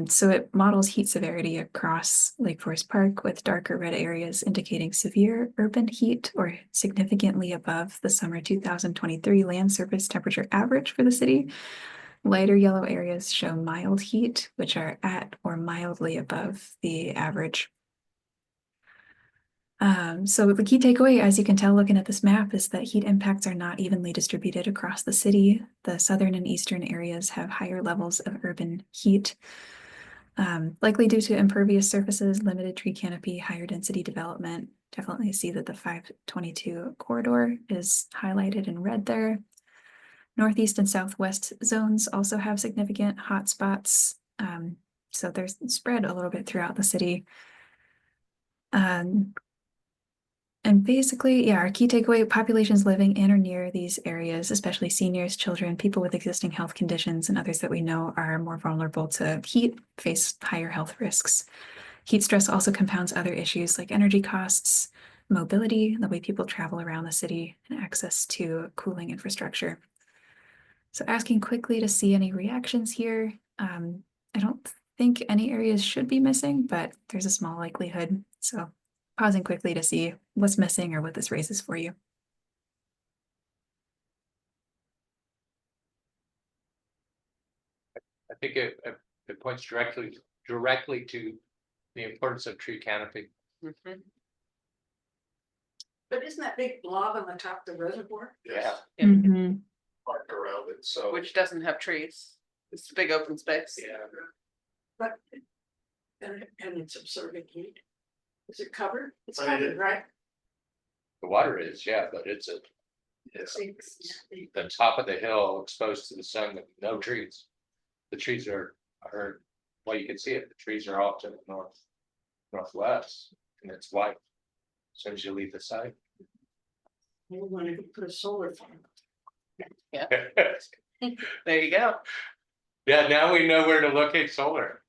So it models heat severity across Lake Forest Park with darker red areas indicating severe urban heat or significantly above the summer 2023 land surface temperature average for the city. Lighter yellow areas show mild heat, which are at or mildly above the average. So the key takeaway, as you can tell looking at this map, is that heat impacts are not evenly distributed across the city. The southern and eastern areas have higher levels of urban heat, likely due to impervious surfaces, limited tree canopy, higher density development. Definitely see that the 522 corridor is highlighted in red there. Northeast and southwest zones also have significant hotspots. So they're spread a little bit throughout the city. And basically, yeah, our key takeaway, populations living in or near these areas, especially seniors, children, people with existing health conditions, and others that we know are more vulnerable to heat, face higher health risks. Heat stress also compounds other issues like energy costs, mobility, the way people travel around the city, and access to cooling infrastructure. So asking quickly to see any reactions here. I don't think any areas should be missing, but there's a small likelihood. So pausing quickly to see what's missing or what this raises for you. I think it points directly to the importance of tree canopy. But isn't that big blob on the top of the reservoir? Yeah. Park around it, so. Which doesn't have trees. It's a big open space. Yeah. But, and it's absorbing heat. Is it covered? It's I mean, covered, right? The water is, yeah, but it's the top of the hill exposed to the sun with no trees. The trees are, well, you can see it, the trees are off to the northwest, and it's white. As soon as you leave the site. We wanted to put a solar farm. There you go. Yeah, now we know where to locate solar.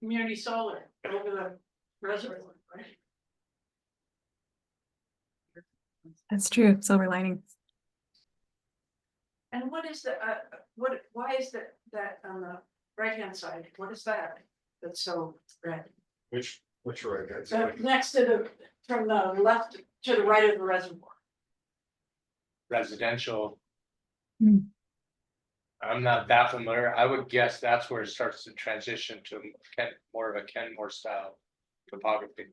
Community solar over the reservoir, right? That's true. Silver lining. And what is the, why is that on the right-hand side? What is that? That's so red. Which right, guys? Next to from the left to the right of the reservoir. Residential. Hmm. I'm not that familiar. I would guess that's where it starts to transition to more of a Kenmore style topography.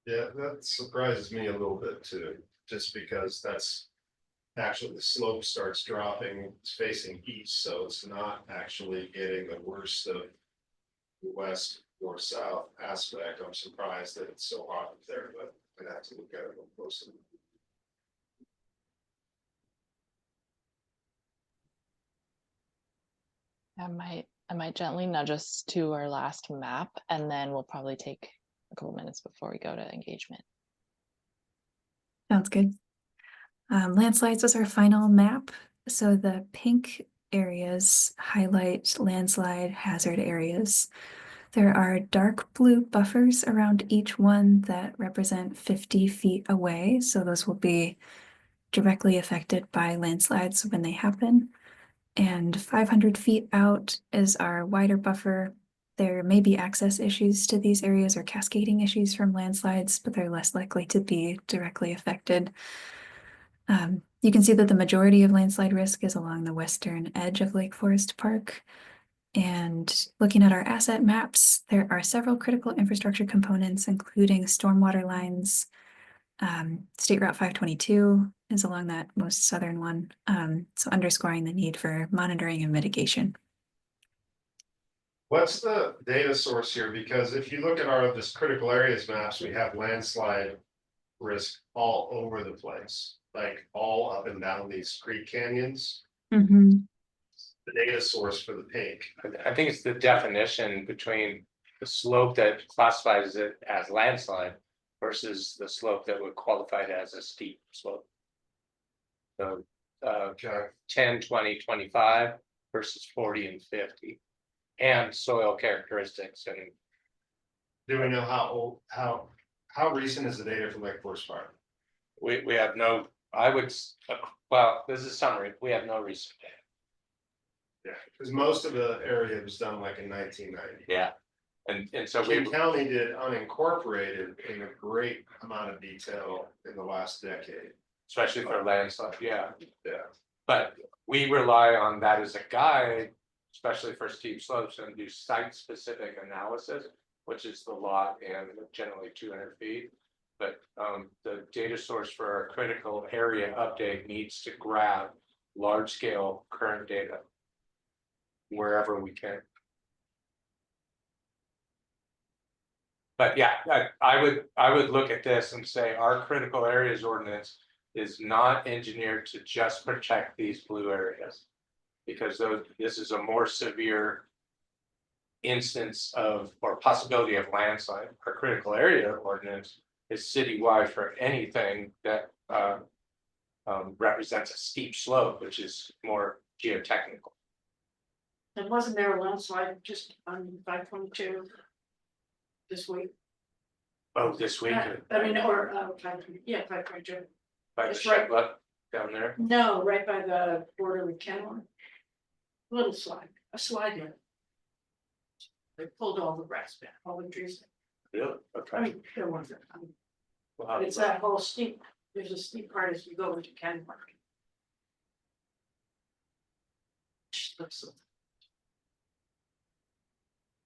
Yeah, that surprises me a little bit too, just because that's actually the slope starts dropping, it's facing east, so it's not actually getting the worst of the west or south aspect. I'm surprised that it's so hot up there, but I'd have to look at it more closely. I might gently nudge us to our last map, and then we'll probably take a couple minutes before we go to engagement. Sounds good. Landslides was our final map. So the pink areas highlight landslide hazard areas. There are dark blue buffers around each one that represent 50 feet away. So those will be directly affected by landslides when they happen. And 500 feet out is our wider buffer. There may be access issues to these areas or cascading issues from landslides, but they're less likely to be directly affected. You can see that the majority of landslide risk is along the western edge of Lake Forest Park. And looking at our asset maps, there are several critical infrastructure components, including stormwater lines. State Route 522 is along that most southern one, so underscoring the need for monitoring and mitigation. What's the data source here? Because if you look at this critical areas maps, we have landslide risk all over the place, like all up and down these creek canyons. Mm-hmm. The data source for the pink. I think it's the definition between the slope that classifies it as landslide versus the slope that would qualify it as a steep slope. So 10, 20, 25 versus 40 and 50. And soil characteristics. And do we know how recent is the data from Lake Forest Park? We have no, this is a summary, we have no recent data. Yeah, because most of the area was done like in 1990. Yeah, and so King County did unincorporated in a great amount of detail in the last decade. Especially for landslide, yeah. Yeah. But we rely on that as a guide, especially for steep slopes, and do site-specific analysis, which is the lot and generally 200 feet. But the data source for our critical area update needs to grab large-scale current data wherever we can. But yeah, I would look at this and say our critical areas ordinance is not engineered to just protect these blue areas, because this is a more severe instance of or possibility of landslide. Our critical area ordinance is citywide for anything that represents a steep slope, which is more geotechnical. And wasn't there a landslide just on 522 this week? Oh, this week. I mean, or 522. By the it's right. Shedlock down there. No, right by the border with Kenmore. Little slide, a slide in. They pulled all the grass back, all the trees back. Really? Okay. I mean, there wasn't. Wow. It's that whole steep, there's a steep part as you go into Kenmore.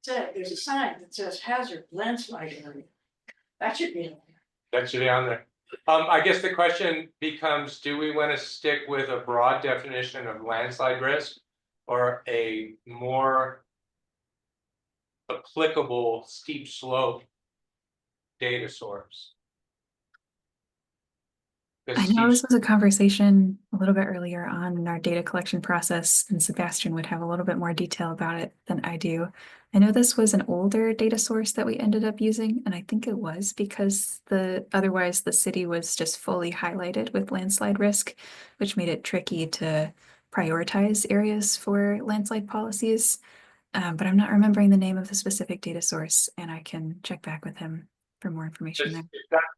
There's a sign that says hazard landslide area. That should be in there. That should be on there. I guess the question becomes, do we want to stick with a broad definition of landslide risk or a more applicable steep slope data source. I know this was a conversation a little bit earlier on in our data collection process, and Sebastian would have a little bit more detail about it than I do. I know this was an older data source that we ended up using, and I think it was because otherwise the city was just fully highlighted with landslide risk, which made it tricky to prioritize areas for landslide policies. But I'm not remembering the name of the specific data source, and I can check back with him for more information there.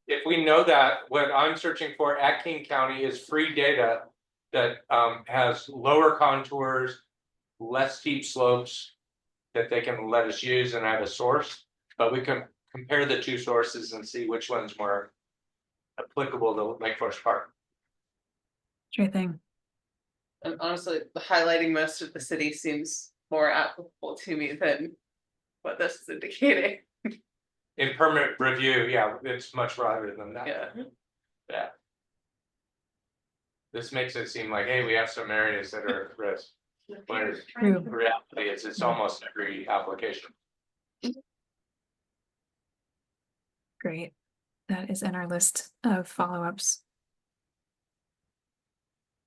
If we know that, what I'm searching for at King County is free data that has lower contours, less steep slopes that they can let us use and have a source, but we can compare the two sources and see which one's more applicable to Lake Forest Park. Sure thing. And honestly, highlighting most of the city seems more applicable to me than what this is indicating. In permit review, yeah, it's much broader than that. Yeah. This makes it seem like, hey, we have some areas that are at risk. When True. the reality is it's almost every application. Great. That is in our list of follow-ups.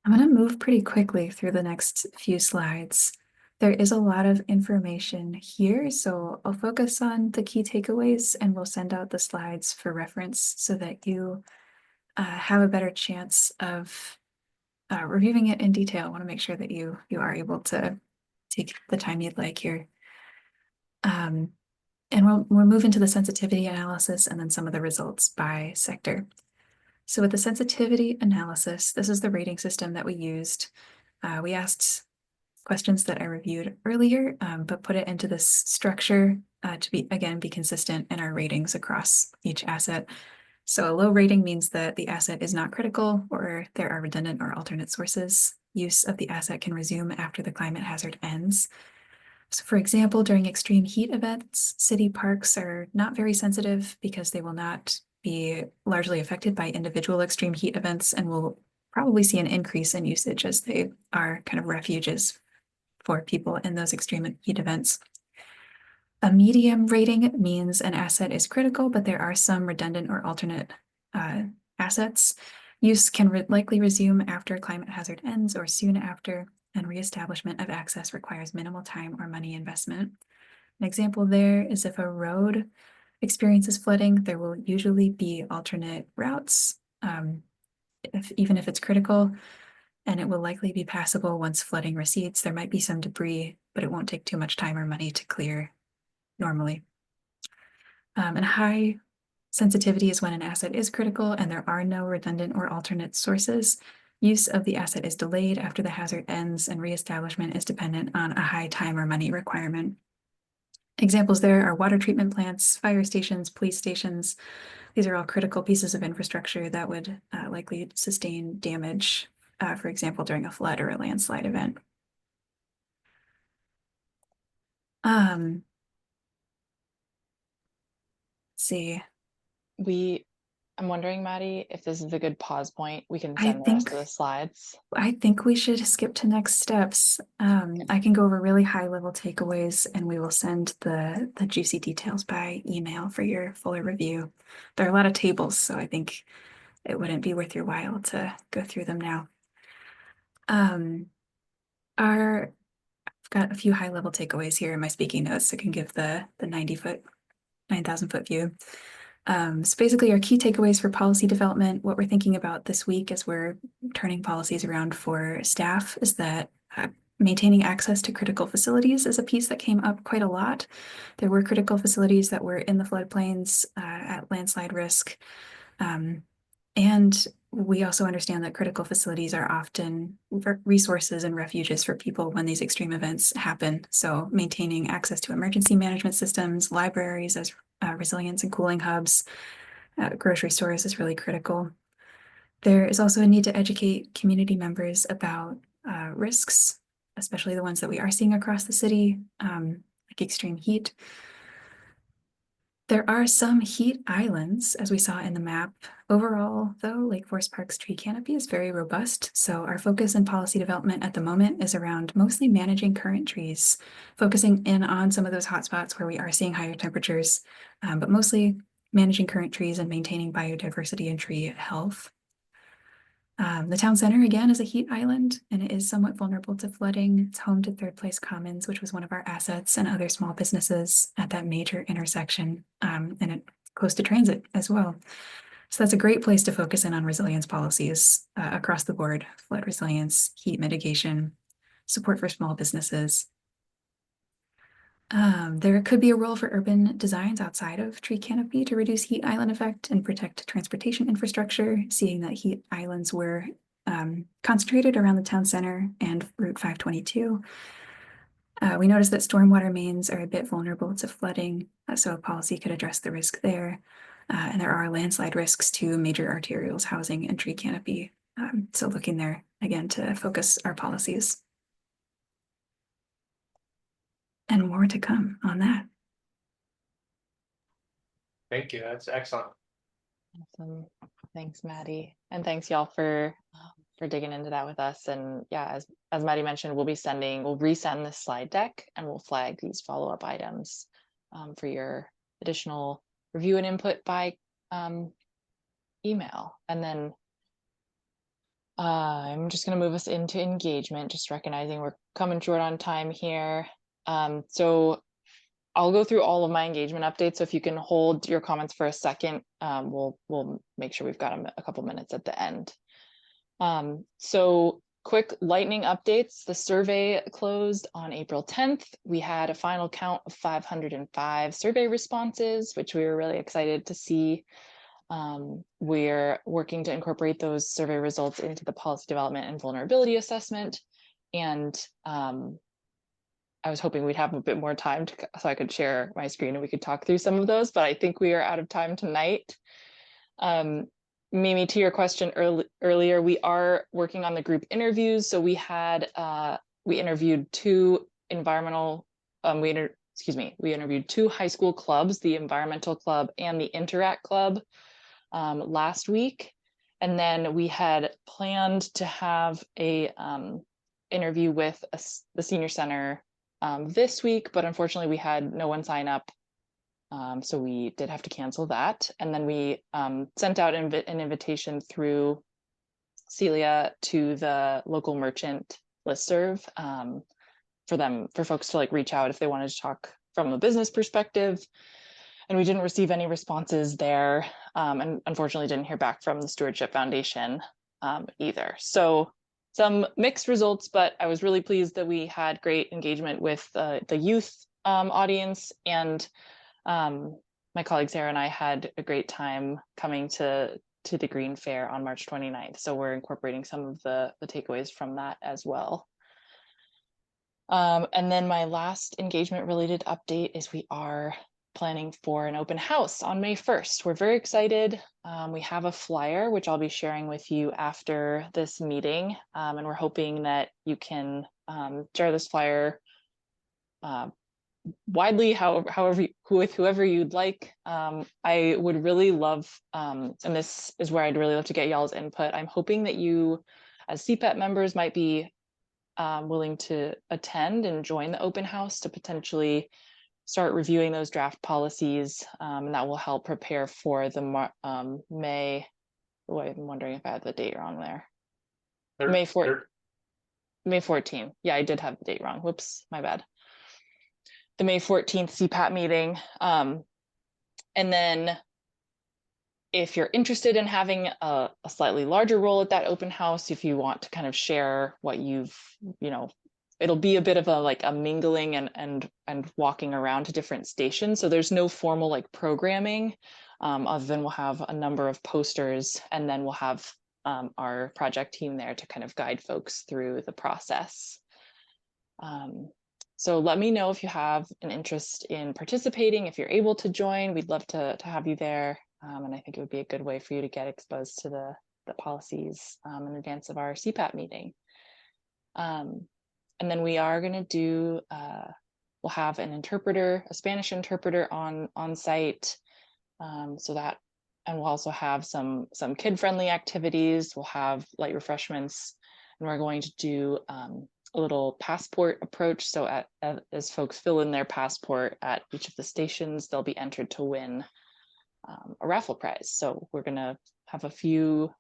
I'm going to move pretty quickly through the next few slides. There is a lot of information here, so I'll focus on the key takeaways and we'll send out the slides for reference so that you have a better chance of reviewing it in detail. I want to make sure that you are able to take the time you'd like here. And we'll move into the sensitivity analysis and then some of the results by sector. So with the sensitivity analysis, this is the rating system that we used. We asked questions that I reviewed earlier, but put it into this structure to be consistent in our ratings across each asset. So a low rating means that the asset is not critical or there are redundant or alternate sources. Use of the asset can resume after the climate hazard ends. So for example, during extreme heat events, city parks are not very sensitive because they will not be largely affected by individual extreme heat events and will probably see an increase in usage as they are kind of refuges for people in those extreme heat events. A medium rating means an asset is critical, but there are some redundant or alternate assets. Use can likely resume after climate hazard ends or soon after, and reestablishment of access requires minimal time or money investment. An example there is if a road experiences flooding, there will usually be alternate routes, even if it's critical, and it will likely be passable once flooding recedes. There might be some debris, but it won't take too much time or money to clear normally. And high sensitivity is when an asset is critical and there are no redundant or alternate sources. Use of the asset is delayed after the hazard ends, and reestablishment is dependent on a high time or money requirement. Examples there are water treatment plants, fire stations, police stations. These are all critical pieces of infrastructure that would likely sustain damage, for example, during a flood or a landslide event. Let's see. I'm wondering, Maddie, if this is a good pause point. We can I send the rest think- of the slides. I think we should skip to next steps. I can go over really high level takeaways and we will send the juicy details by email for your fuller review. There are a lot of tables, so I think it wouldn't be worth your while to go through them now. I've got a few high level takeaways here in my speaking notes so I can give the 9,000 foot view. So basically our key takeaways for policy development, what we're thinking about this week as we're turning policies around for staff is that maintaining access to critical facilities is a piece that came up quite a lot. There were critical facilities that were in the floodplains at landslide risk. And we also understand that critical facilities are often resources and refuges for people when these extreme events happen. So maintaining access to emergency management systems, libraries as resilience and cooling hubs, grocery stores is really critical. There is also a need to educate community members about risks, especially the ones that we are seeing across the city, like extreme heat. There are some heat islands, as we saw in the map. Overall, though, Lake Forest Park's tree canopy is very robust, so our focus in policy development at the moment is around mostly managing current trees, focusing in on some of those hotspots where we are seeing higher temperatures, but mostly managing current trees and maintaining biodiversity and tree health. The town center, again, is a heat island, and it is somewhat vulnerable to flooding. It's home to Third Place Commons, which was one of our assets, and other small businesses at that major intersection, and it close to transit as well. So that's a great place to focus in on resilience policies across the board: flood resilience, heat mitigation, support for small businesses. There could be a role for urban designs outside of tree canopy to reduce heat island effect and protect transportation infrastructure, seeing that heat islands were concentrated around the town center and Route 522. We noticed that stormwater mains are a bit vulnerable to flooding, so a policy could address the risk there. And there are landslide risks to major arterials, housing, and tree canopy. So looking there again to focus our policies. And more to come on that. Thank you. That's excellent. Awesome. Thanks, Maddie. And thanks y'all for digging into that with us. And yeah, as Maddie mentioned, we'll resend this slide deck and we'll flag these follow-up items for your additional review and input by email. And then I'm just going to move us into engagement, just recognizing we're coming short on time here. So I'll go through all of my engagement updates. So if you can hold your comments for a second, we'll make sure we've got them a couple minutes at the end. So quick lightning updates. The survey closed on April 10th. We had a final count of 505 survey responses, which we were really excited to see. We're working to incorporate those survey results into the policy development and vulnerability assessment. And I was hoping we'd have a bit more time so I could share my screen and we could talk through some of those, but I think we are out of time tonight. Mimi, to your question earlier, we are working on the group interviews. So we interviewed two we interviewed two high school clubs, the Environmental Club and the Interact Club last week. And then we had planned to have a interview with the senior center this week, but unfortunately we had no one sign up. So we did have to cancel that. And then we sent out an invitation through Celia to the local merchant listserv for folks to reach out if they wanted to talk from a business perspective. And we didn't receive any responses there. And unfortunately didn't hear back from the Stewardship Foundation either. So some mixed results, but I was really pleased that we had great engagement with the youth audience, and my colleague Sarah and I had a great time coming to the Green Fair on March 29th. So we're incorporating some of the takeaways from that as well. And then my last engagement related update is we are planning for an open house on May 1st. We're very excited. We have a flyer, which I'll be sharing with you after this meeting. And we're hoping that you can share this flyer widely, with whoever you'd like. I would really love, and this is where I'd really love to get y'all's input. I'm hoping that you as CPET members might be willing to attend and join the open house to potentially start reviewing those draft policies, and that will help prepare for the May. Oh, I'm wondering if I had the date wrong there. May 14th. Yeah, I did have the date wrong. Whoops, my bad. The May 14th CPAT meeting. And then if you're interested in having a slightly larger role at that open house, if you want to kind of share what you've, it'll be a bit of a mingling and walking around to different stations. So there's no formal programming, other than we'll have a number of posters, and then we'll have our project team there to kind of guide folks through the process. So let me know if you have an interest in participating. If you're able to join, we'd love to have you there. And I think it would be a good way for you to get exposed to the policies in advance of our CPAT meeting. And then we are going to do We'll have an interpreter, a Spanish interpreter on site. So that, and we'll also have some kid-friendly activities. We'll have light refreshments, and we're going to do a little passport approach. So as folks fill in their passport at each of the stations, they'll be entered to win a raffle prize. So we're gonna have a few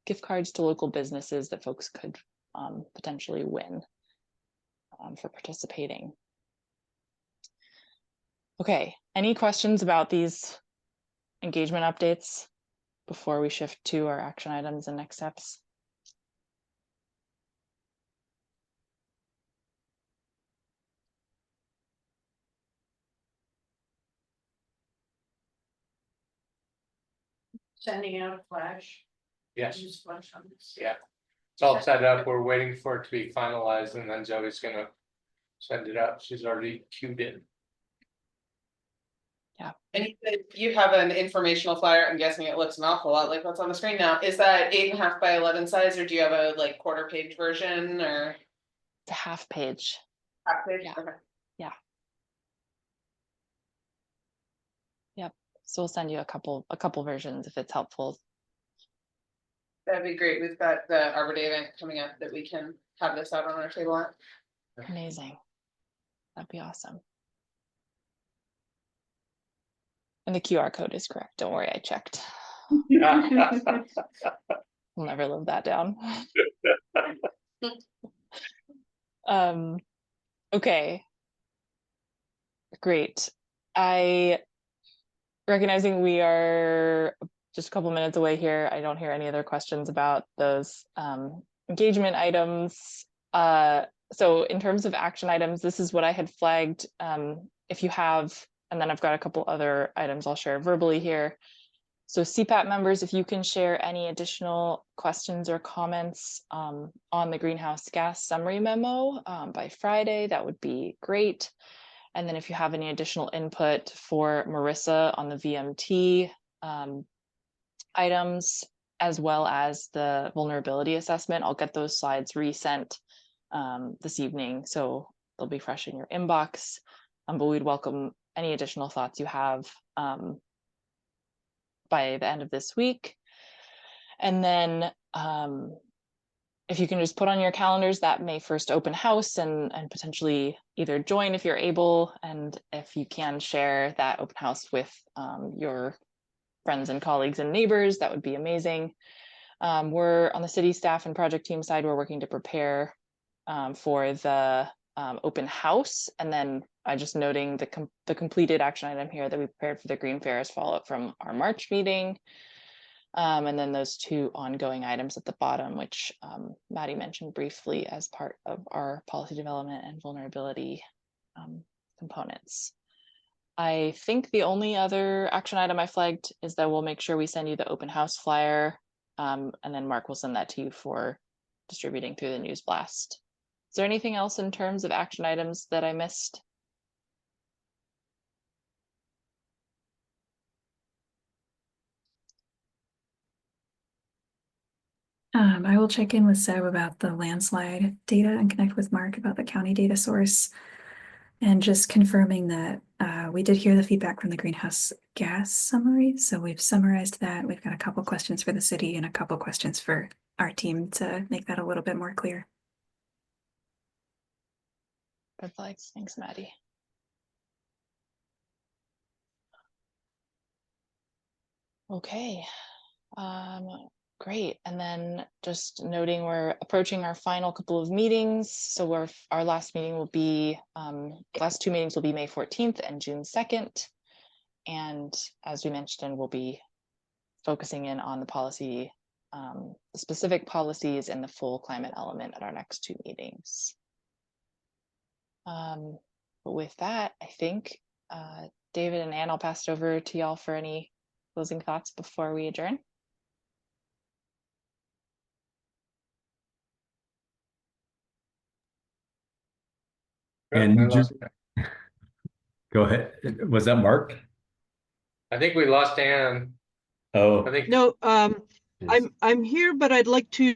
gift cards to local businesses that folks could potentially win for participating. Okay, any questions about these engagement updates before we shift to our action items and next steps? Sending out a flash. Yes, Use flash on this. yeah. It's all set up. We're waiting for it to be finalized and then Zoe's gonna send it out. She's already queued in. And you have an informational flyer. I'm guessing it looks an awful lot like what's on the screen now. Is that 8.5 by 11 size, or do you have a like quarter page version or It's a half page. half page? Yeah. Okay. So we'll send you a couple versions if it's helpful. That'd be great. We've got the Arbor Day event coming up that we can have this out on our table at. Amazing. That'd be awesome. And the QR code is correct. Don't worry, I checked. We'll never live that down. Okay. Great. Recognizing we are just a couple minutes away here, I don't hear any other questions about those engagement items. So in terms of action items, this is what I had flagged. If you have, and then I've got a couple other items I'll share verbally here. So CPAP members, if you can share any additional questions or comments on the greenhouse gas summary memo by Friday, that would be great. And then if you have any additional input for Marissa on the VMT items, as well as the vulnerability assessment, I'll get those slides resent this evening, so they'll be fresh in your inbox. But we'd welcome any additional thoughts you have by the end of this week. And then if you can just put on your calendars that May 1st open house and potentially either join if you're able, and if you can share that open house with your friends and colleagues and neighbors, that would be amazing. We're on the city staff and project team side, we're working to prepare for the open house. And then I just noting the completed action item here that we prepared for the Green Fair as follow-up from our March meeting. And then those two ongoing items at the bottom, which Maddie mentioned briefly as part of our policy development and vulnerability components. I think the only other action item I flagged is that we'll make sure we send you the open house flyer, and then Mark will send that to you for distributing through the news blast. Is there anything else in terms of action items that I missed? I will check in with Seb about the landslide data and connect with Mark about the county data source. And just confirming that we did hear the feedback from the greenhouse gas summary. So we've summarized that. We've got a couple questions for the city and a couple questions for our team to make that a little bit more clear. Good flags. Thanks, Maddie. Okay. Great. And then just noting we're approaching our final couple of meetings. So our last meeting will be, last two meetings will be May 14th and June 2nd. And as we mentioned, we'll be focusing in on the policy, the specific policies and the full climate element at our next two meetings. But with that, I think David and Ann, I'll pass it over to y'all for any closing thoughts before we adjourn. And I lost- go ahead. Was that Mark? I think we lost Ann. Oh, I think. No, I'm here, but I'd like to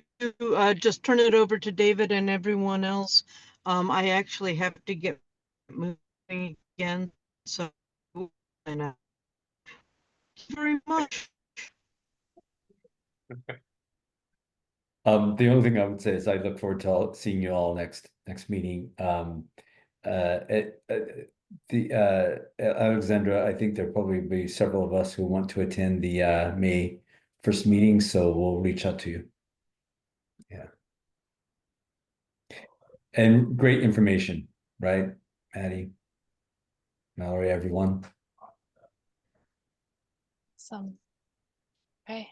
just turn it over to David and everyone else. I actually have to get moving again. So, and thank you very much. The only thing I would say is I look forward to seeing you all next meeting. Alexandra, I think there'll probably be several of us who want to attend the May 1st meeting, so we'll reach out to you. Yeah. And great information, right, Maddie, Mallory, everyone. So, okay.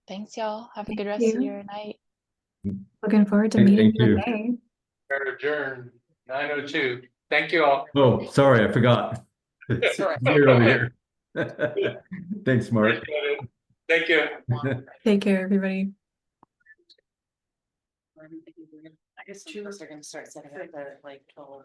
Thanks, y'all. Have a good rest you. of your night. Looking forward to Thank meeting you you. in May. We're adjourned 9:02. Thank you all. Oh, sorry, I forgot. It's Correct. here over here. Thanks, Mark. Appreciate it. Thank you. Take care, everybody. I guess two of us are gonna start setting up the like 12.